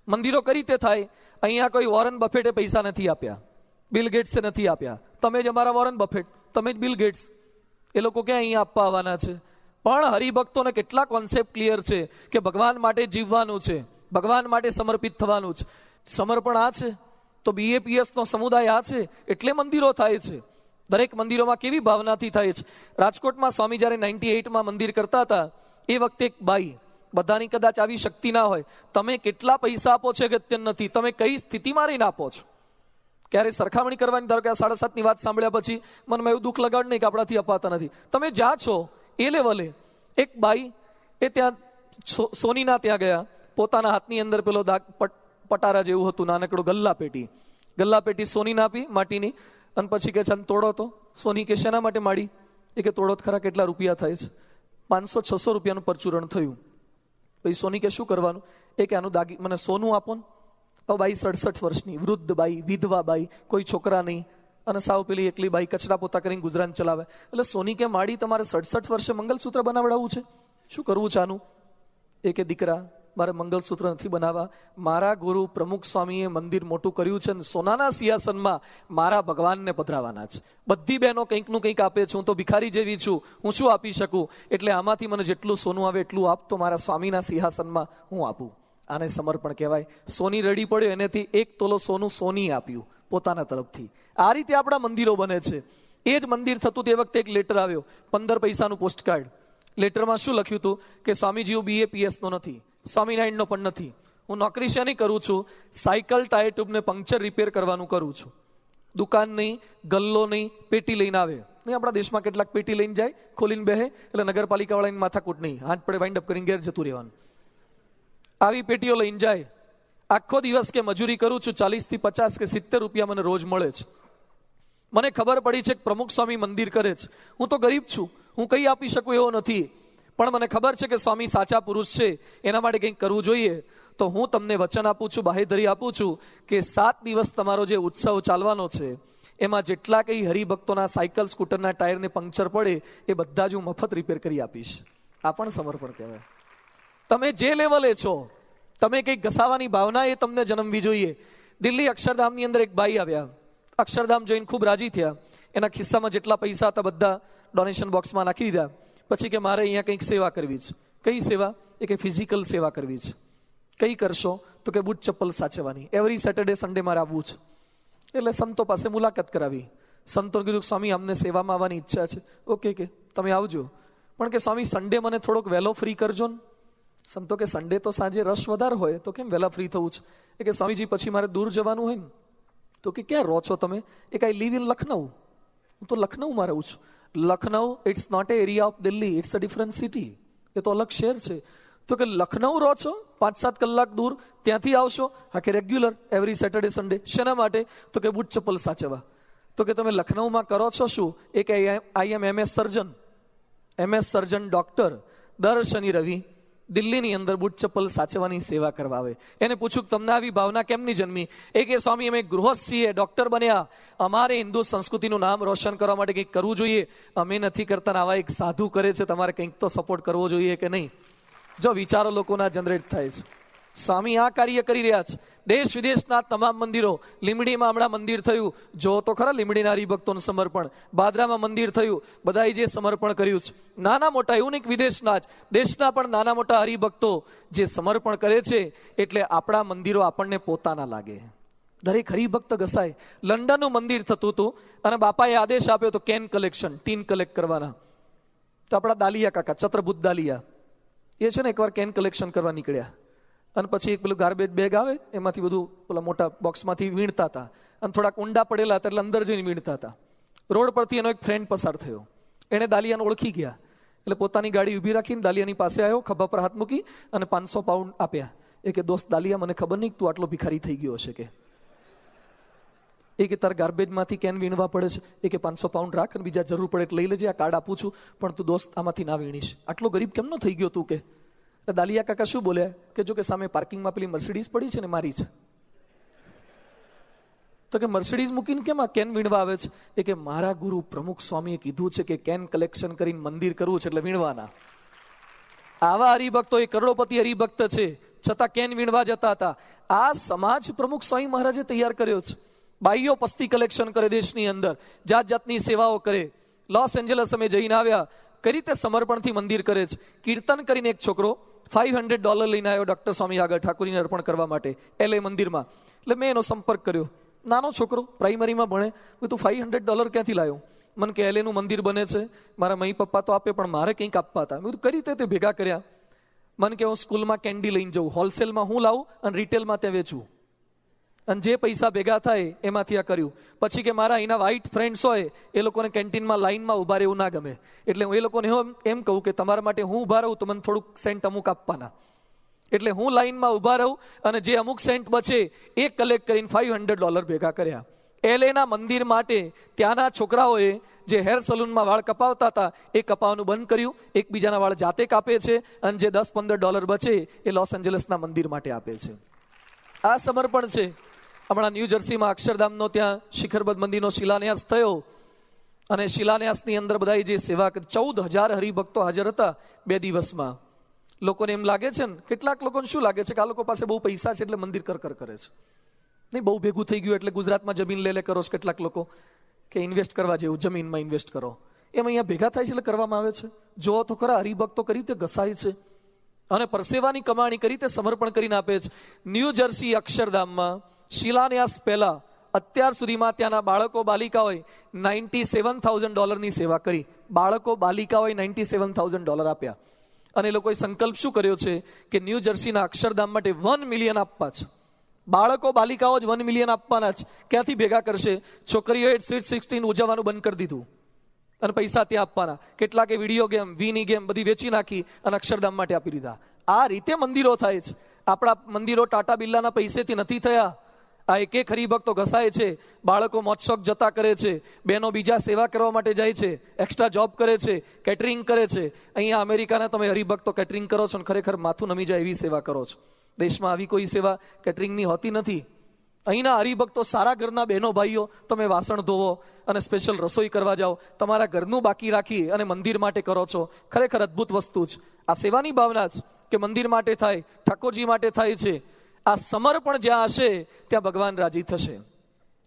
મંદિરો કઈ રીતે થાય? અહીંયા કોઈ વોરન બફેટે પૈસા નથી આપ્યા, બિલ ગેટ્સે નથી આપ્યા. તમે જ અમારા વોરન બફેટ, તમે જ બિલ ગેટ્સ. એ લોકો ક્યાં અહીંયા આપવા આવવાના છે? પણ હરિભક્તોને કેટલા કોન્સેપ્ટ ક્લિયર છે કે ભગવાન માટે જીવવાનું છે, ભગવાન માટે સમર્પિત થવાનું છે. સમર્પણ આ છે તો BAPSનો સમુદાય આ છે, એટલે મંદિરો થાય છે. દરેક મંદિરોમાં કેવી ભાવનાથી થાય છે. રાજકોટમાં સ્વામી જ્યારે 98માં મંદિર કરતા હતા, એ વખતે એક બાઈ, બધાની કદાચ આવી શક્તિ ના હોય, તમે કેટલા પૈસા આપો છો અગત્ય નથી, તમે કઈ સ્થિતિમાં રહીને આપો છો. ક્યારે સરખામણી કરવાની, ધારો કે આ 7:30ની વાત સાંભળ્યા પછી મનમાં એવું દુઃખ લગાડ નહીં કે આપણાથી અપાતા નથી. તમે જ્યાં છો એ લેવલે. એક બાઈ એ ત્યાં સોનીના ત્યાં ગયા, પોતાના હાથની અંદર પેલો પટારા જેવું હતું, નાનકડું ગલ્લા પેટી સોનીને આપી માટીની. અને પછી કે છે તોડો તો. સોની કે શેના માટે માડી? એ કે તોડો ખરા, કેટલા રૂપિયા થાય છે? 500-600 રૂપિયાનું પરચુરણ થયું. પછી સોની કે શું કરવાનું? એ કે આનું મને સોનું આપો ને. હવે બાઈ 67 વર્ષની વૃદ્ધ બાઈ, વિધવા બાઈ, કોઈ છોકરા નહીં, અને સાવ પેલી એકલી બાઈ કચરા પોતા કરીને ગુજરાન ચલાવે. એટલે સોની કે માડી તમારે 67 વર્ષે મંગલસૂત્ર બનાવડાવવું છે? શું કરવું છે આનું? એ કે દીકરા, મારે મંગલસૂત્ર નથી બનાવવા. મારા ગુરુ પ્રમુખ સ્વામીએ મંદિર મોટું કર્યું છે, સોનાના સિંહાસનમાં મારા ભગવાનને પધરાવાના છે. બધી બહેનો કંઈકનું કંઈક આપે છે, હું તો ભિખારી જેવી છું, હું શું આપી શકું? એટલે આમાંથી મને જેટલું સોનું આવે એટલું આપ, તો મારા સ્વામીના સિંહાસનમાં હું આપું. આને સમર્પણ કહેવાય. સોની રડી પડ્યો, એનેથી 1 તોલો સોનું સોની આપ્યું પોતાના તરફથી. આ રીતે આપણા મંદિરો બને છે. એ જ મંદિર થતું તે વખતે એક લેટર આવ્યો, 15 પૈસાનું પોસ્ટકાર્ડ. લેટરમાં શું લખ્યું હતું કે સ્વામીજીઓ BAPSનો નથી, સ્વામિનારાયણનો પણ નથી. હું નોકરી શેની કરું છું? સાયકલ ટાયર ટ્યુબને પંક્ચર રિપેર કરવાનું કરું છું. દુકાન નહીં, ગલ્લો નહીં, પેટી લઈને આવે નહીં. આપણા દેશમાં કેટલાક પેટી લઈને જાય, ખોલીને બેહે, એટલે નગરપાલિકા વાળાની માથાકૂટ નહીં, હાથ પડે વાઇન્ડ અપ કરીને ઘેર જતું રહેવાનું. આવી પેટીઓ લઈને જાય. આખો દિવસ કે મજૂરી કરું છું, 40 થી 50 કે 70 રૂપિયા મને રોજ મળે છે. મને ખબર પડી છે કે પ્રમુખ સ્વામી મંદિર કરે છે. હું તો ગરીબ છું, હું કંઈ આપી શકું એવો નથી, પણ મને ખબર છે કે સ્વામી સાચા પુરુષ છે, એના માટે કંઈક કરવું જોઈએ. તો હું તમને વચન આપું છું, બાહેધરી આપું છું કે 7 દિવસ તમારો જે ઉત્સવ ચાલવાનો છે, એમાં જેટલા કંઈ હરિભક્તોના સાયકલ સ્કૂટરના ટાયરને પંક્ચર પડે એ બધા જ હું મફત રિપેર કરી આપીશ. આ પણ સમર્પણ કહેવાય. તમે જે લેવલે છો, તમે કંઈક ઘસાવાની ભાવના એ તમને જન્મવી જોઈએ. દિલ્હી અક્ષરધામની અંદર એક ભાઈ આવ્યા, અક્ષરધામ જોઈને ખૂબ રાજી થયા. એના ખિસ્સામાં જેટલા પૈસા હતા બધા ડોનેશન બોક્સમાં નાખી દીધા. પછી કે મારે અહીંયા કંઈક સેવા કરવી છે. કઈ સેવા? એ કે ફિઝિકલ સેવા કરવી છે. કઈ કરશો? તો કે બૂટ ચપ્પલ સાચવવાની. એવરી સેટરડે સન્ડે મારે આવવું છે. એટલે સંતો પાસે મુલાકાત કરાવી. સંતોને કીધું સ્વામી અમને સેવામાં આવવાની ઈચ્છા છે. ઓકે કે તમે આવજો, પણ કે સ્વામી સન્ડે મને થોડોક વહેલો ફ્રી કરજો ને. સંતો કે સન્ડે તો સાંજે રશ વધારે હોય, તો કેમ વહેલા ફ્રી થવું છે? એ કે સ્વામીજી પછી મારે દૂર જવાનું હોય ને. તો કે ક્યાં રહો છો તમે? એ કે આઈ લીવ ઇન લખનઉ. હું તો લખનઉમાં રહું છું. Lucknow it's not a area of Delhi, it's a different city. એ તો અલગ શહેર છે. તો કે લખનઉ રહો છો, 5-7 કલાક દૂર, ત્યાંથી આવશો? હા કે રેગ્યુલર એવરી સેટરડે સન્ડે. શેના માટે? તો કે બૂટ ચપ્પલ સાચવવા. તો કે તમે લખનઉમાં કરો છો શું? એ કે આઈ એમ MS સર્જન ડોક્ટર. દર શનિ રવિ દિલ્હીની અંદર બૂટ ચપ્પલ સાચવવાની સેવા કરવા આવે. એને પૂછ્યું કે તમને આવી ભાવના કેમની જન્મી? એ કે સ્વામી અમે ગૃહસ્થ છીએ, ડોક્ટર બન્યા, અમારે હિન્દુ સંસ્કૃતિનું નામ રોશન કરવા માટે કંઈક કરવું જોઈએ, અમે નથી કરતા, આવા એક સાધુ કરે છે, તમારે કંઈક તો સપોર્ટ કરવો જોઈએ કે નહીં? જો વિચારો લોકોના જનરેટ થાય છે. સ્વામી આ કાર્ય કરી રહ્યા છે. દેશ વિદેશના તમામ મંદિરો, લીમડીમાં હમણાં મંદિર થયું, જો તો ખરા લીમડીના હરિભક્તોનું સમર્પણ, બાદરામાં મંદિર થયું, બધાએ જે સમર્પણ કર્યું છે, નાના મોટા એવું નહીં વિદેશના જ, દેશના પણ નાના મોટા હરિભક્તો જે સમર્પણ કરે છે, એટલે આપણા મંદિરો આપણને પોતાના લાગે. દરેક હરિભક્ત ઘસાય. લંડનનું મંદિર થતું હતું અને બાપાએ આદેશ આપ્યો તો કેન કલેક્શન 3 કલેક્ટ કરવાના. તો આપણા દાલિયા કાકા, ચત્રબુદ્ધ દાલિયા, એ છે ને એકવાર કેન કલેક્શન કરવા નીકળ્યા અને પછી એક પેલું ગાર્બેજ બેગ આવે એમાંથી બધું પેલા મોટા બોક્સમાંથી વીણતા હતા અને થોડાક ઊંડા પડેલા હતા એટલે અંદર જઈને વીણતા હતા. રોડ પરથી એનો એક ફ્રેન્ડ પસાર થયો, એણે દાલિયાને ઓળખી ગયા એટલે પોતાની ગાડી ઊભી રાખીને દાલિયાની પાસે આવ્યો, ખભા પર હાથ મૂકી અને 500 પાઉન્ડ આપ્યા. એ કે દોસ્ત દાલિયા, મને ખબર નહીં તું આટલો ભિખારી થઈ ગયો હશે કે. એ કે તાર ગાર્બેજમાંથી કેન વીણવા પડે છે, એ કે 500 પાઉન્ડ રાખ અને બીજા જરૂર પડે એટલે લઈ લેજે, આ કાર્ડ આપું છું, પણ તું દોસ્ત આમાંથી ના વીણીશ. આટલો ગરીબ કેમ ન થઈ ગયો તું કે? દાલિયા કાકા શું બોલ્યા કે જો કે સામે પાર્કિંગમાં પેલી મર્સિડીઝ પડી છે ને મારી છે. તો કે મર્સિડીઝ મૂકીને કેમ આ કેન વીણવા આવે છે? એ કે મારા ગુરુ પ્રમુખ સ્વામીએ કીધું છે કે કેન કલેક્શન કરીને મંદિર કરવું છે એટલે વીણવાના. આવા હરિભક્તો, એ કરોડોપતિ હરિભક્ત છે છતાં કેન વીણવા જતા હતા. આ સમાજ પ્રમુખ સ્વામી મહારાજે તૈયાર કર્યો છે. બાઈઓ પસ્તી કલેક્શન કરે દેશની અંદર, જાત જાતની સેવાઓ કરે. લોસ એન્જલસ અમે જઈને આવ્યા, કઈ રીતે સમર્પણથી મંદિર કરે છે. કીર્તન કરીને એક છોકરો $500 લઈને આવ્યો ડોક્ટર સ્વામી આગળ ઠાકોરજીને અર્પણ કરવા માટે LA મંદિરમાં. એટલે મેં એનો સંપર્ક કર્યો. નાનો છોકરો, પ્રાઇમરીમાં ભણે. તું $500 ક્યાંથી લાવ્યો? મને કે LA નું મંદિર બને છે, મારા મમ્મી પપ્પા તો આપે પણ મારે કંઈક આપવા હતા. મેં કીધું કઈ રીતે તે ભેગા કર્યા? મને કે હું સ્કૂલમાં કેન્ડી લઈને જઉં, હોલસેલમાં હું લાવું અને રિટેલમાં ત્યાં વેચું, અને જે પૈસા ભેગા થાય એમાંથી આ કર્યું. પછી કે મારા અહીંના વ્હાઇટ ફ્રેન્ડ્સ હોય એ લોકોને કેન્ટીનમાં લાઇનમાં ઊભા રહેવું ના ગમે, એટલે હું એ લોકોને એમ કહું કે તમારા માટે હું ઊભા રહું તો મને થોડુંક સેન્ટ અમુક આપવાના. એટલે હું લાઇનમાં ઊભા રહું અને જે અમુક સેન્ટ બચે એ કલેક્ટ કરીને $500 ભેગા કર્યા. LAના મંદિર માટે ત્યાંના છોકરાઓએ જે હેર સલૂનમાં વાળ કપાવતા હતા એ કપાવવાનું બંધ કર્યું, એકબીજાના વાળ જાતે કાપે છે અને જે $10-15 બચે એ લોસ એન્જલસના મંદિર માટે આપે છે. આ સમર્પણ છે. હમણાં ન્યૂ જર્સીમાં અક્ષરધામનો ત્યાં શિખરબદ્ધ મંદિરનો શિલાન્યાસ થયો અને શિલાન્યાસની અંદર બધાએ જે સેવા કરી, 14,000 હરિભક્તો હાજર હતા 2 દિવસમાં. લોકોને એમ લાગે છે ને, કેટલાક લોકોને શું લાગે છે કે આ લોકો પાસે બહુ પૈસા છે એટલે મંદિર કર કરે છે. નહીં, બહુ ભેગું થઈ ગયું એટલે ગુજરાતમાં જમીન લે કરો છો કેટલાક લોકો કે ઇન્વેસ્ટ કરવા જેવું, જમીનમાં ઇન્વેસ્ટ કરો, એમ અહીંયા ભેગા થાય છે એટલે કરવામાં આવે છે. જો તો ખરા હરિભક્તો કરી રીતે ઘસાય છે અને પરસેવાની કમાણી કરી તે સમર્પણ કરીને આપે છે. ન્યૂ જર્સી અક્ષરધામમાં શિલાન્યાસ પહેલા અત્યાર સુધીમાં ત્યાંના બાળકો બાલિકાઓએ $97,000 સેવા કરી. બાળકો બાલિકાઓએ $97,000 આપ્યા અને લોકોએ સંકલ્પ શું કર્યો છે કે ન્યૂ જર્સીના અક્ષરધામ માટે 1 મિલિયન આપવા છે. બાળકો બાલિકાઓ જ 1 મિલિયન આપવાના જ. ક્યાંથી ભેગા કરશે? છોકરીઓએ સ્વીટ 16 ઉજવવાનું બંધ કરી દીધું અને પૈસા ત્યાં આપવાના. કેટલાકે વિડીયો ગેમ, વીની ગેમ બધી વેચી નાખી અને અક્ષરધામ માટે આપી દીધા. આ રીતે મંદિરો થાય છે. આપણા મંદિરો ટાટા બિરલાના પૈસેથી નથી થયા. આ એક એક હરિભક્તો ઘસાય છે. બાળકો મોજશોખ જતા કરે છે, બહેનો બીજા સેવા કરવા માટે જાય છે, એક્સ્ટ્રા જોબ કરે છે, કેટરિંગ કરે છે. અહીંયા અમેરિકાના તમે હરિભક્તો કેટરિંગ કરો છો અને ખરેખર માથું નમી જાય એવી સેવા કરો છો. દેશમાં આવી કોઈ સેવા કેટરિંગની હોતી નથી. અહીંના હરિભક્તો સારા ઘરના બહેનો ભાઈઓ, તમે વાસણ ધોવો અને સ્પેશિયલ રસોઈ કરવા જાઓ, તમારા ઘરનું બાકી રાખી અને મંદિર માટે કરો છો. ખરેખર અદ્ભુત વસ્તુ જ આ સેવાની ભાવના જ કે મંદિર માટે થાય, ઠાકોરજી માટે થાય છે. આ સમર્પણ જ્યાં હશે ત્યાં ભગવાન રાજી થશે,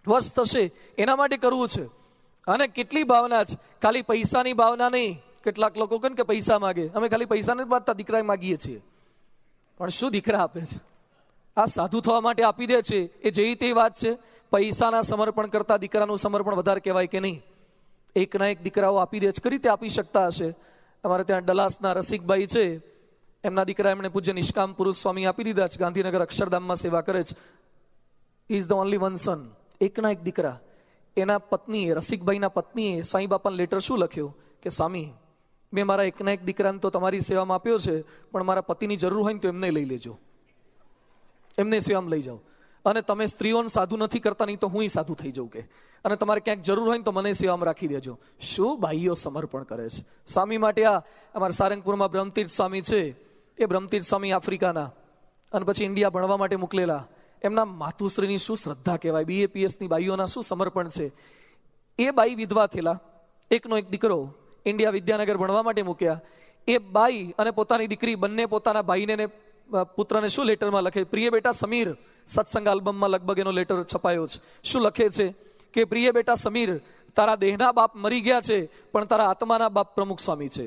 વશ થશે. એના માટે કરવું છે. અને કેટલી ભાવના છે, ખાલી પૈસાની ભાવના નહીં. કેટલાક લોકો કહે કે પૈસા માગે, અમે ખાલી પૈસા નથી માગતા, દીકરા માગીએ છીએ. પણ શું દીકરા આપે છે? આ સાધુ થવા માટે આપી દે છે, એ જેવી તે વાત છે. પૈસાના સમર્પણ કરતા દીકરાનું સમર્પણ વધારે કહેવાય કે નહીં? એકના એક દીકરાઓ આપી દે છે. કઈ રીતે આપી શકતા હશે? તમારે ત્યાં ડલાસના રસિકભાઈ છે, એમના દીકરા એમણે પૂજ્ય નિષ્કામ પુરુષ સ્વામી આપી દીધા છે. ગાંધીનગર અક્ષરધામમાં સેવા કરે છે. ઇઝ ધ ઓનલી વન સન. એકના એક દીકરા. એના પત્નીએ, રસિકભાઈના પત્નીએ સાંઈ બાપાને લેટર શું લખ્યું કે સ્વામી મેં મારા એકના એક દીકરાને તો તમારી સેવામાં આપ્યો છે, પણ મારા પતિની જરૂર હોય ને તો એમને લઈ લેજો, એમને સેવામાં લઈ જાઓ. અને તમે સ્ત્રીઓને સાધુ નથી કરતા, નહીં તો હું સાધુ થઈ જાઉં કે. અને તમારે ક્યાંક જરૂર હોય ને તો મને સેવામાં રાખી દેજો. શું બાઈઓ સમર્પણ કરે છે સ્વામી માટે. આ અમારા સારંગપુરમાં બ્રહ્મતીર્થ સ્વામી છે, એ બ્રહ્મતીર્થ સ્વામી આફ્રિકાના, અને પછી ઇન્ડિયા ભણવા માટે મોકલેલા. એમના માતુશ્રીની શું શ્રદ્ધા કહેવાય, BAPSની બાઈઓના શું સમર્પણ છે. એ બાઈ વિધવા થયેલા, એકનો એક દીકરો ઇન્ડિયા વિદ્યાનગર ભણવા માટે મૂક્યા. એ બાઈ અને પોતાની દીકરી બંને પોતાના ભાઈને ને પુત્રને શું લેટરમાં લખે, પ્રિય બેટા સમીર, સત્સંગ આલ્બમમાં લગભગ એનો લેટર છપાયો છે. શું લખે છે કે પ્રિય બેટા સમીર, તારા દેહના બાપ મરી ગયા છે, પણ તારા આત્માના બાપ પ્રમુખ સ્વામી છે.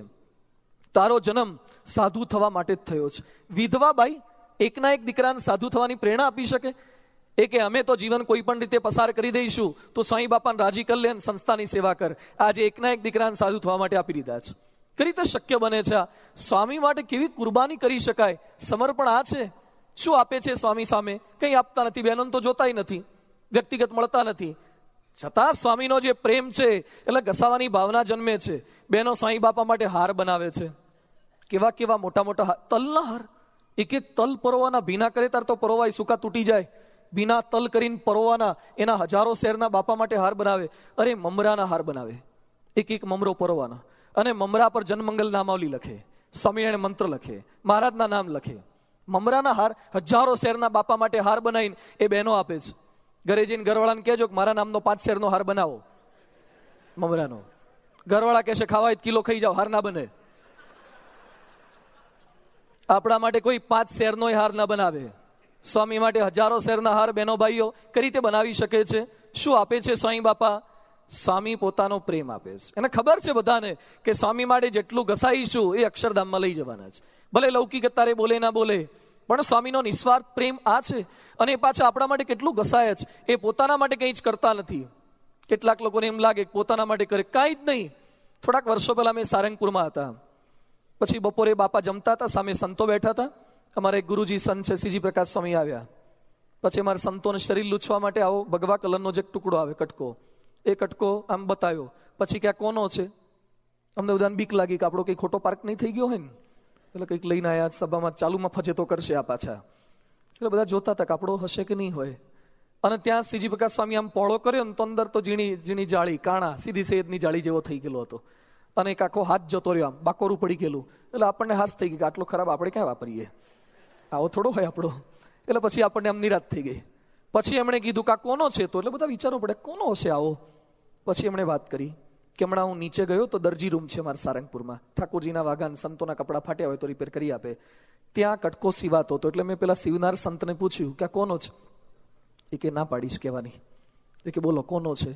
તારો જન્મ સાધુ થવા માટે જ થયો છે. વિધવા બાઈ એકના એક દીકરાને સાધુ થવાની પ્રેરણા આપી શકે? એ કે અમે તો જીવન કોઈ પણ રીતે પસાર કરી દઈશું, તો સ્વામી બાપાને રાજી કરી લે અને સંસ્થાની સેવા કર. આજે એકના એક દીકરાને સાધુ થવા માટે આપી દીધા છે. કઈ રીતે શક્ય બને છે? સ્વામી માટે કેવી કુરબાની કરી શકાય? સમર્પણ આ છે. શું આપે છે સ્વામી સામે? કંઈ આપતા નથી. બહેનોને તો જોતાય નથી, વ્યક્તિગત મળતા નથી, છતાં સ્વામીનો જે પ્રેમ છે એટલે ઘસાવાની ભાવના જન્મે છે. બહેનો સ્વામી બાપા માટે હાર બનાવે છે. કેવા કેવા મોટા મોટા હાર, તલના હાર. એક એક તલ પરોવાના, ભીના કરે તાર તો પરોવાય સૂકા તૂટી જાય. ભીના તલ કરીને પરોવાના, એના હજારો શેરના બાપા માટે હાર બનાવે. અરે મમરાના હાર બનાવે, એક એક મમરો પરોવાના, અને મમરા પર જનમંગલ નામાવલી લખે, સ્વામિનારાયણ મંત્ર લખે, મહારાજના નામ લખે. મમરાના હાર હજારો શેરના બાપા માટે હાર બનાવીને એ બહેનો આપે છે. ઘરે જઈને ઘરવાળાને કહેજો કે મારા નામનો 5 શેરનો હાર બનાવો મમરાનો. ઘરવાળા કહેશે ખાવા કિલો ખાઈ જાઓ, હાર ના બને. આપણા માટે કોઈ 5 શેરનો હાર ના બનાવે. સ્વામી માટે હજારો શેરના હાર બહેનો ભાઈઓ કઈ રીતે બનાવી શકે છે? શું આપે છે સ્વામી બાપા? સ્વામી પોતાનો પ્રેમ આપે છે. એને ખબર છે બધાને કે સ્વામી માટે જેટલું ઘસાઈશું એ અક્ષરધામમાં લઈ જવાના છે. ભલે લૌકિક અત્યારે બોલે ના બોલે, પણ સ્વામીનો નિસ્વાર્થ પ્રેમ આ છે. અને એ પાછા આપણા માટે કેટલું ઘસાય છે. એ પોતાના માટે કંઈ જ કરતા નથી. કેટલાક લોકોને એમ લાગે કે પોતાના માટે કરે, કાંઈ જ નહીં. થોડાક વર્ષો પહેલા મેં સારંગપુરમાં હતા. પછી બપોરે બાપા જમતા હતા, સામે સંતો બેઠા હતા. અમારે એક ગુરુજી સંત છે શ્રીજી પ્રકાશ સ્વામી આવ્યા. પછી અમારા સંતોને શરીર લૂછવા માટે આવો ભગવા કલરનો જે ટુકડો આવે, કટકો, એ કટકો આમ બતાવ્યો. પછી કે આ કોનો છે? અમને બધાને બીક લાગી કે આપણો કંઈ ખોટો પાર્ક નહીં થઈ ગયો હોય ને, એટલે કંઈક લઈને આવ્યા સભામાં, ચાલુમાં ફજેતો કરશે આ પાછા. એટલે બધા જોતા હતા કે આપણો હશે કે નહીં હોય. અને ત્યાં શ્રીજી પ્રકાશ સ્વામી આમ પોળો કર્યો ને તો અંદર તો ઝીણી ઝીણી જાળી, કાણા સીધી સૈયદની જાળી જેવો થઈ ગયેલો હતો. અને એક આખો હાથ જતો રહ્યો, આમ બાકોરું પડી ગયેલું. એટલે આપણને હાથ થઈ ગઈ કે આટલો ખરાબ આપણે ક્યાં વાપરીએ, આવો થોડો હોય આપણો. એટલે પછી આપણને આમ નિરાશ થઈ ગઈ. પછી એમણે કીધું કે આ કોનો છે? તો એટલે બધા વિચારવું પડે કોનો હશે આવો. પછી એમણે વાત કરી કે હમણાં હું નીચે ગયો તો દરજી રૂમ છે મારા સારંગપુરમાં, ઠાકોરજીના વાઘાન સંતોના કપડાં ફાટ્યા હોય તો રિપેર કરી આપે. ત્યાં કટકો સીવાતો હતો. એટલે મેં પેલા સીવનાર સંતને પૂછ્યું કે આ કોનો છે? એ કે ના પાડીશ કહેવાની. એ કે બોલો કોનો છે?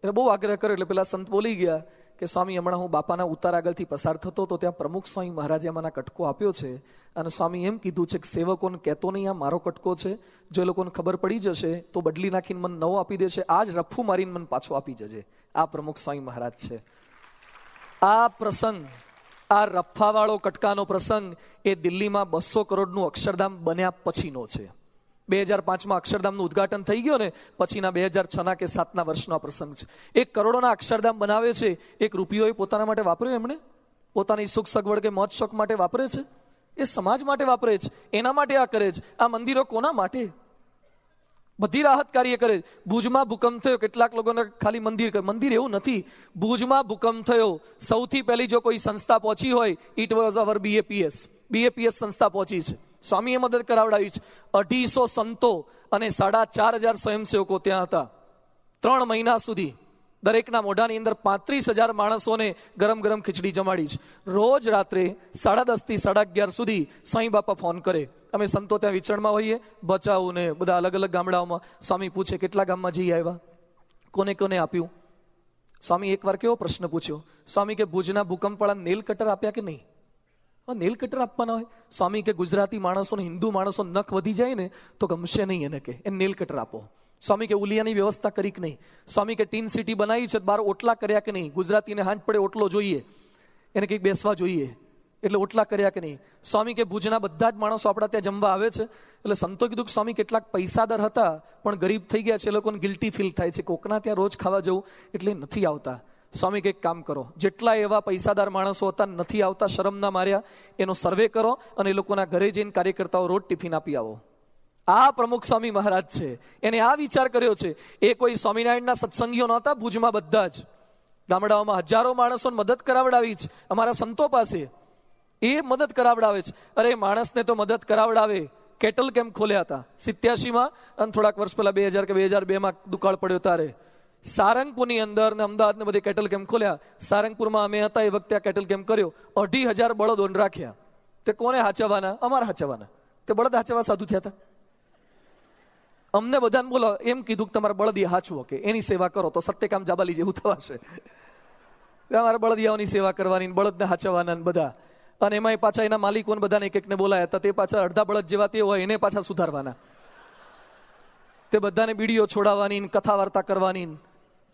એટલે બહુ આગ્રહ કર્યો. એટલે પેલા સંત બોલી ગયા કે સ્વામી હમણાં હું બાપાના ઉતાર આગળથી પસાર થતો તો ત્યાં પ્રમુખ સ્વામી મહારાજે મને કટકો આપ્યો છે, અને સ્વામી એમ કીધું છે કે સેવકોને કહેતો નહીં આ મારો કટકો છે, જો એ લોકોને ખબર પડી જશે તો બદલી નાખીને મને નવો આપી દેશે, આ જ રફ્ફુ મારીને મને પાછો આપી જજે. આ પ્રમુખ સ્વામી મહારાજ છે. આ પ્રસંગ, આ રફ્ફાવાળો કટકાનો પ્રસંગ એ દિલ્હીમાં 200 કરોડનું અક્ષરધામ બન્યા પછીનો છે. 2005માં અક્ષરધામનું ઉદ્ઘાટન થઈ ગયો ને પછીના 2006ના કે 7ના વર્ષનો આ પ્રસંગ છે. 1 કરોડોના અક્ષરધામ બનાવે છે. 1 રૂપિયો એ પોતાના માટે વાપર્યો, એમણે પોતાની સુખ સગવડ કે મોજ શોખ માટે વાપરે છે? એ સમાજ માટે વાપરે છે. એના માટે આ કરે છે. આ મંદિરો કોના માટે? બધી રાહત કાર્ય કરે. ભુજમાં ભૂકંપ થયો, કેટલાક લોકોને ખાલી મંદિર એવું નથી. ભુજમાં ભૂકંપ થયો, સૌથી પહેલી જો કોઈ સંસ્થા પહોંચી હોય, ઇટ વોઝ અવર BAPS સંસ્થા પહોંચી છે. સ્વામીએ મદદ કરાવડાવી છે. 250 સંતો અને 4,500 સ્વયંસેવકો ત્યાં હતા. 3 મહિના સુધી દરેકના મોઢાની અંદર 35,000 માણસોને ગરમ ગરમ ખીચડી જમાડી છે. રોજ રાત્રે 10:30 થી 11:30 સુધી સ્વામી બાપા ફોન કરે. અમે સંતો ત્યાં વિચરણમાં હોઈએ, બચાવ ને બધા અલગ અલગ ગામડાઓમાં. સ્વામી પૂછે કેટલા ગામમાં જઈ આવ્યા, કોને કોને આપ્યું. સ્વામી એકવાર કેવો પ્રશ્ન પૂછ્યો, સ્વામી કે ભુજના ભૂકંપવાળા નેલ કટર આપ્યા કે નહીં? નેલ કટર આપવાના હોય? સ્વામી કે ગુજરાતી માણસોને, હિન્દુ માણસો નખ વધી જાય ને તો ગમશે નહીં એને, કે એને નેલ કટર આપો. સ્વામી કે ઉલિયાની વ્યવસ્થા કરી કે નહીં? સ્વામી કે ટીન સિટી બનાવી છે, 12 ઓટલા કર્યા કે નહીં? ગુજરાતીને હાંજ પડે ઓટલો જોઈએ, એને કંઈક બેસવા જોઈએ, એટલે ઓટલા કર્યા કે નહીં? સ્વામી કે ભુજના બધા જ માણસો આપણા ત્યાં જમવા આવે છે. એટલે સંતો કીધું કે સ્વામી કેટલાક પૈસાદાર હતા પણ ગરીબ થઈ ગયા છે, એ લોકોને ગિલ્ટી ફીલ થાય છે, કોકના ત્યાં રોજ ખાવા જવું એટલે નથી આવતા. સ્વામી કંઈક કામ કરો, જેટલા એવા પૈસાદાર માણસો હતા નથી આવતા શરમના માર્યા, એનો સર્વે કરો અને એ લોકોના ઘરે જઈને કાર્યકર્તાઓ રોજ ટિફિન આપી આવો. આ પ્રમુખ સ્વામી મહારાજ છે, એને આ વિચાર કર્યો છે. એ કોઈ સ્વામિનારાયણના સત્સંગીઓ નહોતા, ભુજમાં બધા જ ગામડાઓમાં હજારો માણસોને મદદ કરાવડાવી છે અમારા સંતો પાસે. એ મદદ કરાવડાવે છે. અરે માણસને તો મદદ કરાવડાવે. કેટલ કેમ્પ ખોલ્યા હતા 87માં અને થોડાક વર્ષ પહેલા 2000 કે 2002માં દુકાળ પડ્યો ત્યારે સારંગપુરની અંદર ને અમદાવાદ ને બધે કેટલ કેમ્પ ખોલ્યા. સારંગપુરમાં અમે હતા એ વખતે આ કેટલ કેમ્પ કર્યો. 2,500 બળદોને રાખ્યા. તે કોને હાચવવાના? અમારા હાચવવાના. તે બળદ હાચવા સાધુ થયા હતા. અમને બધાને બોલો એમ કીધું કે તમારે બળદિયા હાચવો, કે એની સેવા કરો તો સત્યકામ જાબાલી જેવું થવાશે. અમારે બળદિયાઓની સેવા કરવાની, બળદને હાચવવાના બધા. અને એમાં પાછા એના માલિકોને બધાને એક એકને બોલાયા હતા. તે પાછા અડધા બળદ જેવા તે હોય એને પાછા સુધારવાના. તે બધાને બીડીઓ છોડાવવાની, કથા વાર્તા કરવાની.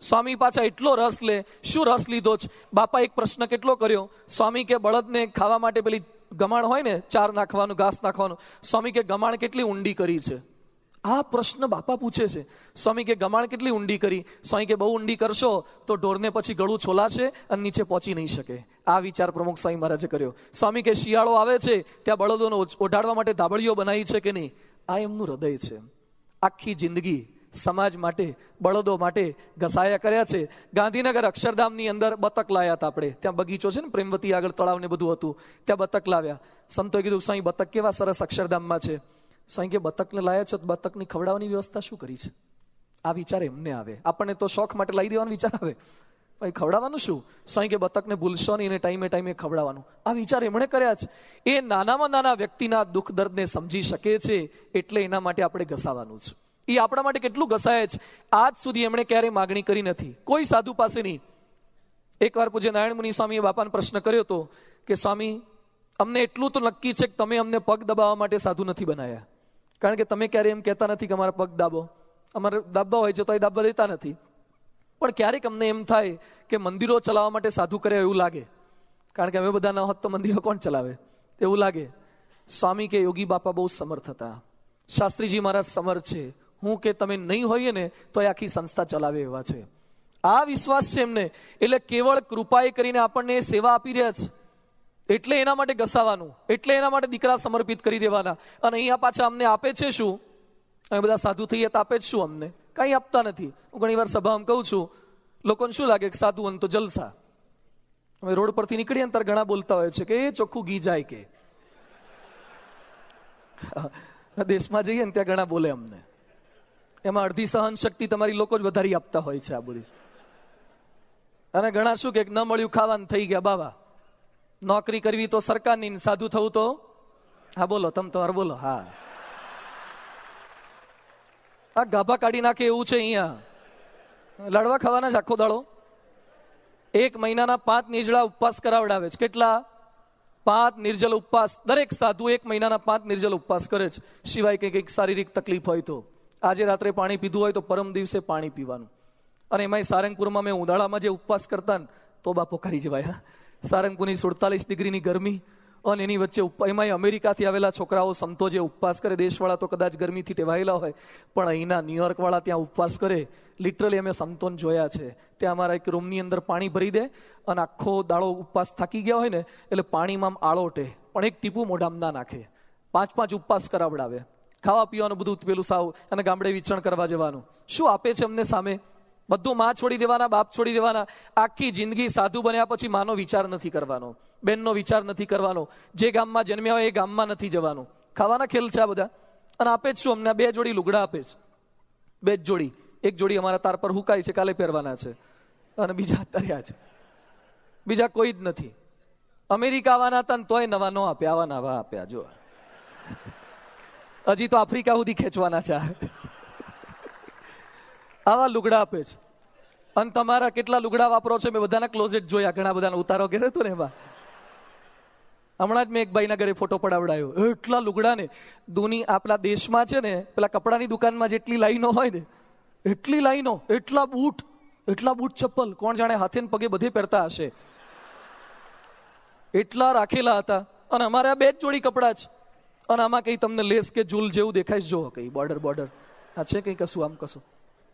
સ્વામી પાછા એટલો રસ લે. શું રસ લીધો છે? બાપા એક પ્રશ્ન કેટલો કર્યો. સ્વામી કે બળદને ખાવા માટે પેલી ગમાણ હોય ને, ચાર નાખવાનું, ઘાસ નાખવાનું. સ્વામી કે ગમાણ કેટલી ઊંડી કરી છે? આ પ્રશ્ન બાપા પૂછે છે. સ્વામી કે ગમાણ કેટલી ઊંડી કરી? સ્વામી કે બહુ ઊંડી કરશો તો ઢોરને પછી ગળું છોલાશે અને નીચે પહોંચી નહીં શકે. આ વિચાર પ્રમુખ સ્વામી મહારાજે કર્યો. સ્વામી કે શિયાળો આવે છે ત્યાં બળદોને ઓઢાડવા માટે ધાબળીઓ બનાવી છે કે નહીં? આ એમનું હૃદય છે. આખી જિંદગી સમાજ માટે, બળદો માટે ઘસાયા કર્યા છે. ગાંધીનગર અક્ષરધામની અંદર બતક લાયા હતા આપણે. ત્યાં બગીચો છે ને, પ્રેમવતી આગળ તળાવ ને બધું હતું, ત્યાં બતક લાવ્યા. સંતોએ કીધું સ્વામી બતક કેવા સરસ અક્ષરધામમાં છે. સ્વામી કે બતકને લાયા છો તો બતકની ખવડાવવાની વ્યવસ્થા શું કરી છે? આ વિચાર એમને આવે. આપણને તો શોખ માટે લાવી દેવાનો વિચાર આવે, ભાઈ ખવડાવવાનું શું? સ્વામી કે બતકને ભૂલશો નહીં, એને ટાઈમે ટાઈમે ખવડાવવાનું. આ વિચાર એમણે કર્યા છે. એ નાનામાં નાના વ્યક્તિના દુઃખ દર્દને સમજી શકે છે, એટલે એના માટે આપણે ઘસાવાનું છે. એ આપણા માટે કેટલું ઘસાય છે. આજ સુધી એમણે ક્યારેય માગણી કરી નથી કોઈ સાધુ પાસે નહીં. એકવાર પૂજ્ય નારાયણ મુનિ સ્વામીએ બાપાને પ્રશ્ન કર્યો હતો કે સ્વામી, અમને એટલું તો નક્કી છે કે તમે અમને પગ દબાવવા માટે સાધુ નથી બનાવ્યા, કારણ કે તમે ક્યારે એમ કહેતા નથી કે અમારા પગ દાબો. અમારે દાબવા હોય છે તો એ દાબવા દેતા નથી. પણ ક્યારેક અમને એમ થાય કે મંદિરો ચલાવવા માટે સાધુ કર્યા એવું લાગે, કારણ કે અમે બધા ન હોત તો મંદિરો કોણ ચલાવે, એવું લાગે. સ્વામી કે યોગી બાપા બહુ સમર્થ હતા, શાસ્ત્રીજી મહારાજ સમર્થ છે, હું કે તમે નહીં હોઈએ ને તો એ આખી સંસ્થા ચલાવે એવા છે. આ વિશ્વાસ છે એમને. એટલે કેવળ કૃપાએ કરીને આપણને સેવા આપી રહ્યા છે, એટલે એના માટે ઘસાવાનું, એટલે એના માટે દીકરા સમર્પિત કરી દેવાના. અને અહીંયા પાછા અમને આપે છે શું? અમે બધા સાધુ થઈએ તો આપે જ શું? અમને કંઈ આપતા નથી. હું ઘણી વાર સભામાં કહું છું, લોકોને શું લાગે કે સાધુ તો જલસા. અમે રોડ પરથી નીકળીએ ને ત્યારે ઘણા બોલતા હોય છે કે એ ચોખ્ખું ઘી જાય. કે દેશમાં જઈએ ને ત્યાં ઘણા બોલે અમને, એમાં અડધી સહન શક્તિ તમારી લોકો જ વધારી આપતા હોય છે આ બધી. અને ઘણા શું કે ન મળ્યું ખાવાનું થઈ ગયા બાવા. નોકરી કરવી તો સરકારની, સાધુ થવું તો હા બોલો તમારે બોલો. હા, આ ગાભા કાઢી નાખે એવું છે. અહીંયા લાડવા ખાવાના જ આખો દાડો. 1 મહિનાના 5 નિર્જળા ઉપવાસ કરાવડાવે છે. કેટલા? 5 નિર્જલ ઉપવાસ. દરેક સાધુ 1 મહિનાના 5 નિર્જલ ઉપવાસ કરે છે. સિવાય કંઈક શારીરિક તકલીફ હોય તો, આજે રાત્રે પાણી પીધું હોય તો પરમ દિવસે પાણી પીવાનું. અને એમાંય સારંગપુરમાં મેં ઉનાળામાં જે ઉપવાસ કરતા ને તો બાપો કરી જવાય. સારંગપુરની 47 ડિગ્રીની ગરમી અને એની વચ્ચે એમાંય અમેરિકાથી આવેલા છોકરાઓ સંતો જે ઉપવાસ કરે, દેશવાળા તો કદાચ ગરમીથી ટેવાયેલા હોય, પણ અહીંના ન્યુયોર્ક વાળા ત્યાં ઉપવાસ કરે. લિટરલી અમે સંતોને જોયા છે. ત્યાં અમારા એક રૂમની અંદર પાણી ભરી દે અને આખો દાડો ઉપવાસ થાકી ગયા હોય ને એટલે પાણીમાં આળોટે, પણ એક ટીપું મોઢામાં ના નાખે. 5 ઉપવાસ કરાવડાવે. ખાવા પીવાનું બધું પેલું સાવ, અને ગામડે વિચરણ કરવા જવાનું. શું આપે છે અમને સામે? બધું માં છોડી દેવાના, બાપ છોડી દેવાના. આખી જિંદગી સાધુ બન્યા પછી માનો વિચાર નથી કરવાનો, બેનનો વિચાર નથી કરવાનો, જે ગામમાં જન્મ્યા હોય એ ગામમાં નથી જવાનું. ખાવાના ખેલ છે આ બધા. અને આપે જ શું અમને? 2 જોડી લુગડા આપે છે. 2 જ જોડી. એક જોડી અમારા તાર પર હુકાય છે, કાલે પહેરવાના છે, અને બીજા તર્યા છે. બીજા કોઈ જ નથી. અમેરિકા આવવાના હતા ને તોય નવા ન આપ્યા, આવા નવા આપ્યા. જો હજી તો આફ્રિકા સુધી ખેંચવાના છે. આવા લુગડા આપે છે. અને તમારા કેટલા લુગડા વાપરો છો? મેં બધાના ક્લોઝેટ જોયા, ઘણા બધાના ઉતારો ઘરે હતો ને એમાં. હમણાં જ મેં એક ભાઈના ઘરે ફોટો પડાવડાયો. એટલા લુગડા ને દુની આપણા દેશમાં છે ને પેલા કપડાની દુકાનમાં જેટલી લાઈનો હોય ને એટલી લાઈનો, એટલા બૂટ ચપ્પલ, કોણ જાણે હાથે ને પગે બધે પહેરતા હશે, એટલા રાખેલા હતા. અને અમારે આ 2 જ જોડી કપડા છે. અને આમાં કઈ તમને લેસ કે જૂલ જેવું દેખાય છે, જો કઈ બોર્ડર આ છે, કઈ કશું આમ કશું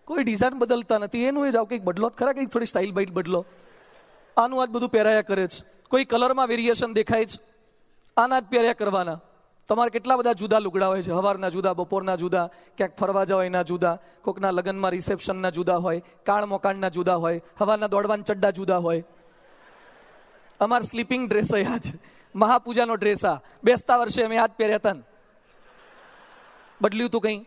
કોઈ ડિઝાઇન બદલતા નથી. એનું એ જાવ કંઈક બદલો ખરા, કંઈક થોડી સ્ટાઇલ બાઇલ બદલો. આનું આજ બધું પહેરાયા કરે છે. કોઈ કલરમાં વેરિએશન દેખાય છે, આના જ પહેર્યા કરવાના. તમારે કેટલા બધા જુદા લુગડા હોય છે, સવારના જુદા, બપોરના જુદા, ક્યાંક ફરવા જાવ એના જુદા, કોકના લગ્નમાં રિસેપ્શનના જુદા હોય, કાળ મોકાણના જુદા હોય, સવારના દોડવાના ચડ્ડા જુદા હોય. અમાર સ્લીપિંગ ડ્રેસ આ છે, મહાપૂજાનો ડ્રેસ. આ બેસતા વર્ષે અમે આ જ પહેર્યા હતા. બદલ્યું તું કંઈ?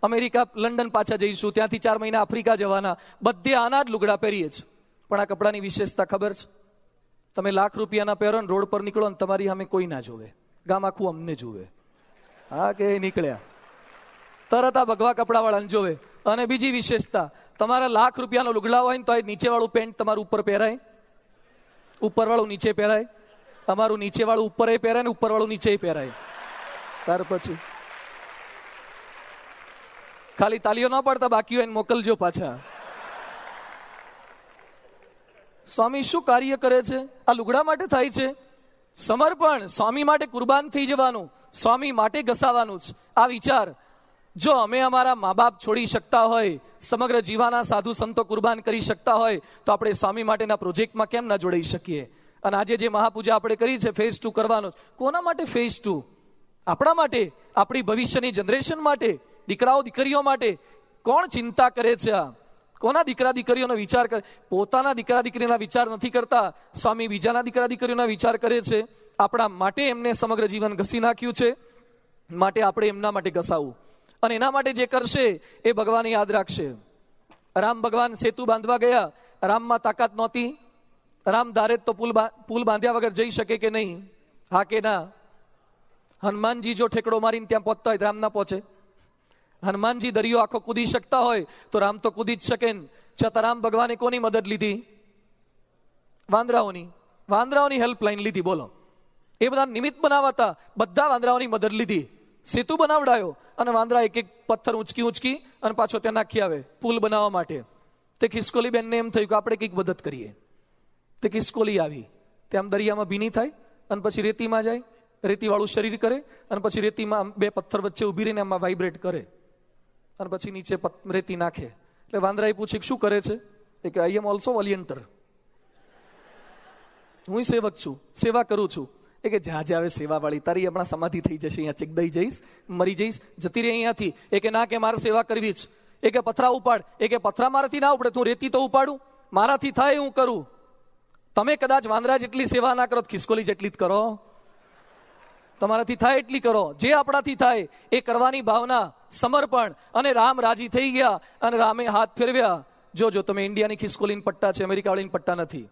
અમેરિકા, લંડન પાછા જઈશું, ત્યાંથી 4 મહિના આફ્રિકા જવાના, બધે આના જ લુગડા પહેરીએ છે. પણ આ કપડાની વિશેષતા ખબર છે? તમે લાખ રૂપિયાના પહેરો ને રોડ પર નીકળો ને તમારી સામે કોઈ ના જોવે, ગામ આખું અમને જોવે. હા કે નીકળ્યા તરત આ ભગવા કપડાવાળાને જોવે. અને બીજી વિશેષતા, તમારા લાખ રૂપિયાનો લુગડા હોય ને તો નીચેવાળું પેન્ટ તમારું ઉપર પહેરાય, ઉપરવાળું નીચે પહેરાય, તમારું નીચેવાળું ઉપર પહેરાય ને ઉપરવાળું નીચે પહેરાય. ત્યાર પછી ખાલી તાલીઓ ના પાડતા, બાકી હોય મોકલજો પાછા. સ્વામી શું કાર્ય કરે છે? આ લુગડા માટે થાય છે સમર્પણ. સ્વામી માટે કુરબાન થઈ જવાનું, સ્વામી માટે ઘસાવાનું છે. આ વિચાર જો અમે અમારા મા બાપ છોડી શકતા હોય, સમગ્ર જીવાના સાધુ સંતો કુરબાન કરી શકતા હોય, તો આપણે સ્વામી માટેના પ્રોજેક્ટમાં કેમ ના જોડાઈ શકીએ? અને આજે જે મહાપૂજા આપણે કરી છે, ફેઝ 2 કરવાનું. કોના માટે ફેઝ 2? આપણા માટે, આપણી ભવિષ્યની જનરેશન માટે, દીકરાઓ દીકરીઓ માટે. કોણ ચિંતા કરે છે? આ કોના દીકરા દીકરીઓનો વિચાર કરે? પોતાના દીકરા દીકરીના વિચાર નથી કરતા, સ્વામી બીજાના દીકરા દીકરીઓના વિચાર કરે છે. આપણા માટે એમને સમગ્ર જીવન ઘસી નાખ્યું છે, માટે આપણે એમના માટે ઘસાવું. અને એના માટે જે કરશે એ ભગવાન યાદ રાખશે. રામ ભગવાન સેતુ બાંધવા ગયા, રામમાં તાકાત નહોતી. રામ ધારે તો પુલ બાંધ્યા વગર જઈ શકે કે નહીં? હા કે ના? હનુમાનજી જો ઠેકડો મારીને ત્યાં પહોંચતા હોય, રામ ના પહોંચે? હનુમાનજી દરિયો આખો કૂદી શકતા હોય તો રામ તો કૂદી જ શકે ને. છતાં રામ ભગવાને કોની મદદ લીધી? વાંદરાઓની હેલ્પલાઇન લીધી. બોલો, એ બધા નિમિત્ત બનાવતા, બધા વાંદરાઓની મદદ લીધી, સેતુ બનાવડાયો. અને વાંદરા એક એક પથ્થર ઊંચકી અને પાછો ત્યાં નાખી આવે પુલ બનાવવા માટે. તે ખિસકોલી બેનને એમ થયું કે આપણે કંઈક મદદ કરીએ. તે ખિસકોલી આવી, તે આમ દરિયામાં ભીની થાય અને પછી રેતીમાં જાય, રેતીવાળું શરીર કરે અને પછી રેતીમાં 2 પથ્થર વચ્ચે ઊભી રહીને આમાં વાઇબ્રેટ કરે અને પછી નીચે રેતી નાખે. એટલે વાંદરાએ પૂછ્યું શું કરે છે? એ કે આઈ એમ ઓલ્સો વોલિયન્ટર, હું સેવક છું, સેવા કરું છું. એ કે જ્યાં આવે સેવા વાળી, તારી હમણાં સમાધિ થઈ જશે, અહીંયા ચેકદાઈ જઈશ, મરી જઈશ, જતી રહી અહીંયાથી. એ કે ના, કે મારે સેવા કરવી જ. એ કે પથરા ઉપાડ. એ કે પથરા મારાથી ના ઉપડે, તું રેતી તો ઉપાડું, મારાથી થાય હું કરું. તમે કદાચ વાંદરા જેટલી સેવા ના કરો, ખિસકોલી જેટલી જ કરો. તમારાથી થાય એટલી કરો, જે આપણાથી થાય એ કરવાની ભાવના, સમર્પણ. અને રામ રાજી થઈ ગયા અને રામે હાથ ફેરવ્યા. જો તમે ઇન્ડિયાની ખિસકોલીની પટ્ટા છે, અમેરિકા વાળીની પટ્ટા નથી.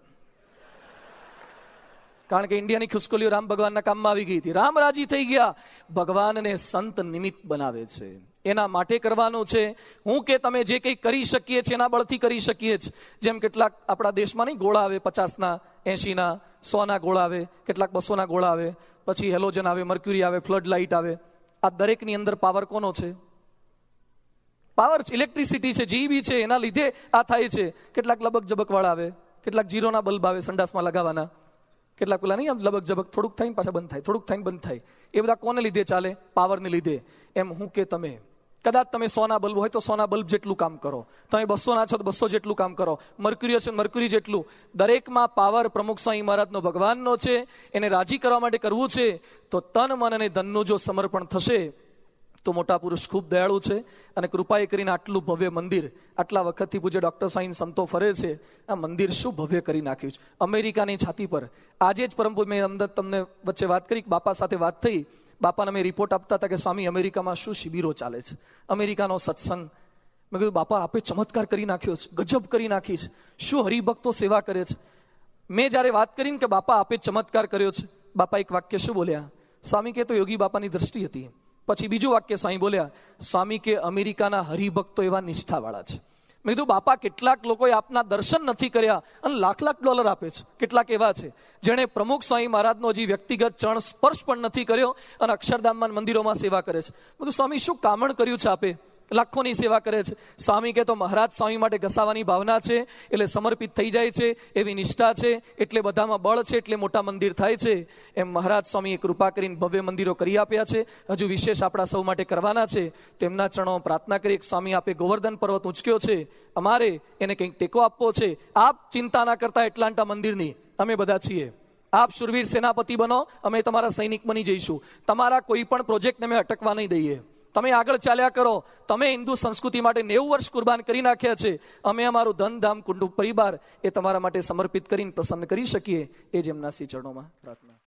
કારણ કે ઇન્ડિયાની ખિસકોલીઓ રામ ભગવાનના કામમાં આવી ગઈ હતી. રામ રાજી થઈ ગયા. ભગવાનને સંત નિમિત્ત બનાવે છે, એના માટે કરવાનું છે. હું કે તમે જે કંઈ કરી શકીએ છીએ એના બળથી કરી શકીએ છીએ. જેમ કેટલાક આપણા દેશમાં નહીં ગોળા આવે, 50ના, 80ના, 100ના ગોળા આવે, કેટલાક 200ના ગોળા આવે, પછી હેલોજન આવે, મર્ક્યુરી આવે, ફ્લડ લાઇટ આવે. આ દરેકની અંદર પાવર કોનો છે? પાવર ઇલેક્ટ્રિસિટી છે, જીબી છે. એના લીધે આ થાય છે. કેટલાક લબક જબક વાળા આવે, કેટલાક જીરોના બલ્બ આવે સંડાસમાં લગાવવાના, કેટલાક પેલા નહીં આમ લબક જબક, થોડુંક થાય પાછા બંધ થાય, થોડુંક થાય બંધ થાય. એ બધા કોને લીધે ચાલે? પાવરને લીધે. એમ હું કે તમે કદાચ તમે 100ના બલ્બ હોય તો 100ના બલ્બ જેટલું કામ કરો, તમે 200ના છો તો 200 જેટલું કામ કરો, મર્ક્યુરી છે મર્ક્યુરી જેટલું. દરેકમાં પાવર પ્રમુખ સ્વામી મહારાજનો, ભગવાનનો છે. એને રાજી કરવા માટે કરવું છે તો તન મન અને ધનનું જો સમર્પણ થશે તો મોટા પુરુષ ખૂબ દયાળુ છે. અને કૃપાએ કરીને આટલું ભવ્ય મંદિર, આટલા વખતથી પૂજ્ય ડૉક્ટર સાઈન સંતો ફરે છે, આ મંદિર શું ભવ્ય કરી નાખ્યું છે અમેરિકાની છાતી પર. આજે જ પરમ મેં અંદર તમને વચ્ચે વાત કરી, બાપા સાથે વાત થઈ. બાપાને મેં રિપોર્ટ આપતા હતા કે સ્વામી અમેરિકામાં શું શિબિરો ચાલે છે, અમેરિકાનો સત્સંગ. મેં કીધું બાપા આપે ચમત્કાર કરી નાખ્યો છે, ગજબ કરી નાખી છે, શું હરિભક્તો સેવા કરે છે. મેં જ્યારે વાત કરીને કે બાપા આપે ચમત્કાર કર્યો છે, બાપા એક વાક્ય શું બોલ્યા? સ્વામી કે તો યોગી બાપાની દ્રષ્ટિ હતી. પછી બીજું વાક્ય સ્વામી બોલ્યા, સ્વામી કે અમેરિકાના હરિભક્તો એવા નિષ્ઠાવાળા છે. મેં કીધું બાપા કેટલાક લોકોએ આપના દર્શન નથી કર્યા અને લાખ $1 આપે છે. કેટલાક એવા છે જેણે પ્રમુખ સ્વામી મહારાજનો હજી વ્યક્તિગત ચરણ સ્પર્શ પણ નથી કર્યો અને અક્ષરધામમાં મંદિરોમાં સેવા કરે છે. મેં કીધું સ્વામી શું કામણ કર્યું છે આપે? લાખોની સેવા કરે છે. સ્વામી કે તો મહારાજ સ્વામી માટે ઘસાવાની ભાવના છે એટલે સમર્પિત થઈ જાય છે, એવી નિષ્ઠા છે એટલે બધામાં બળ છે, એટલે મોટા મંદિર થાય છે. એમ મહારાજ સ્વામીએ કૃપા કરીને ભવ્ય મંદિરો કરી આપ્યા છે, હજુ વિશેષ આપણા સૌ માટે કરવાના છે. તેમના ચરણો પ્રાર્થના કરી. સ્વામી આપે ગોવર્ધન પર્વત ઉંચક્યો છે, અમારે એને કંઈક ટેકો આપવો છે. આપ ચિંતા ના કરતા એટલાન્ટા મંદિરની, અમે બધા છીએ. આપ શુરવીર સેનાપતિ બનો, અમે તમારા સૈનિક બની જઈશું. તમારા કોઈ પણ પ્રોજેક્ટને અમે અટકવા નહીં દઈએ. તમે આગળ ચાલ્યા કરો. તમે હિન્દુ સંસ્કૃતિ માટે 90 વર્ષ કુરબાન કરી નાખ્યા છે. અમે અમારું ધન ધામ કુટુંબ પરિવાર એ તમારા માટે સમર્પિત કરીને પ્રસન્ન કરી શકીએ. એ જ એમના શ્રી ચરણોમાં પ્રાર્થના.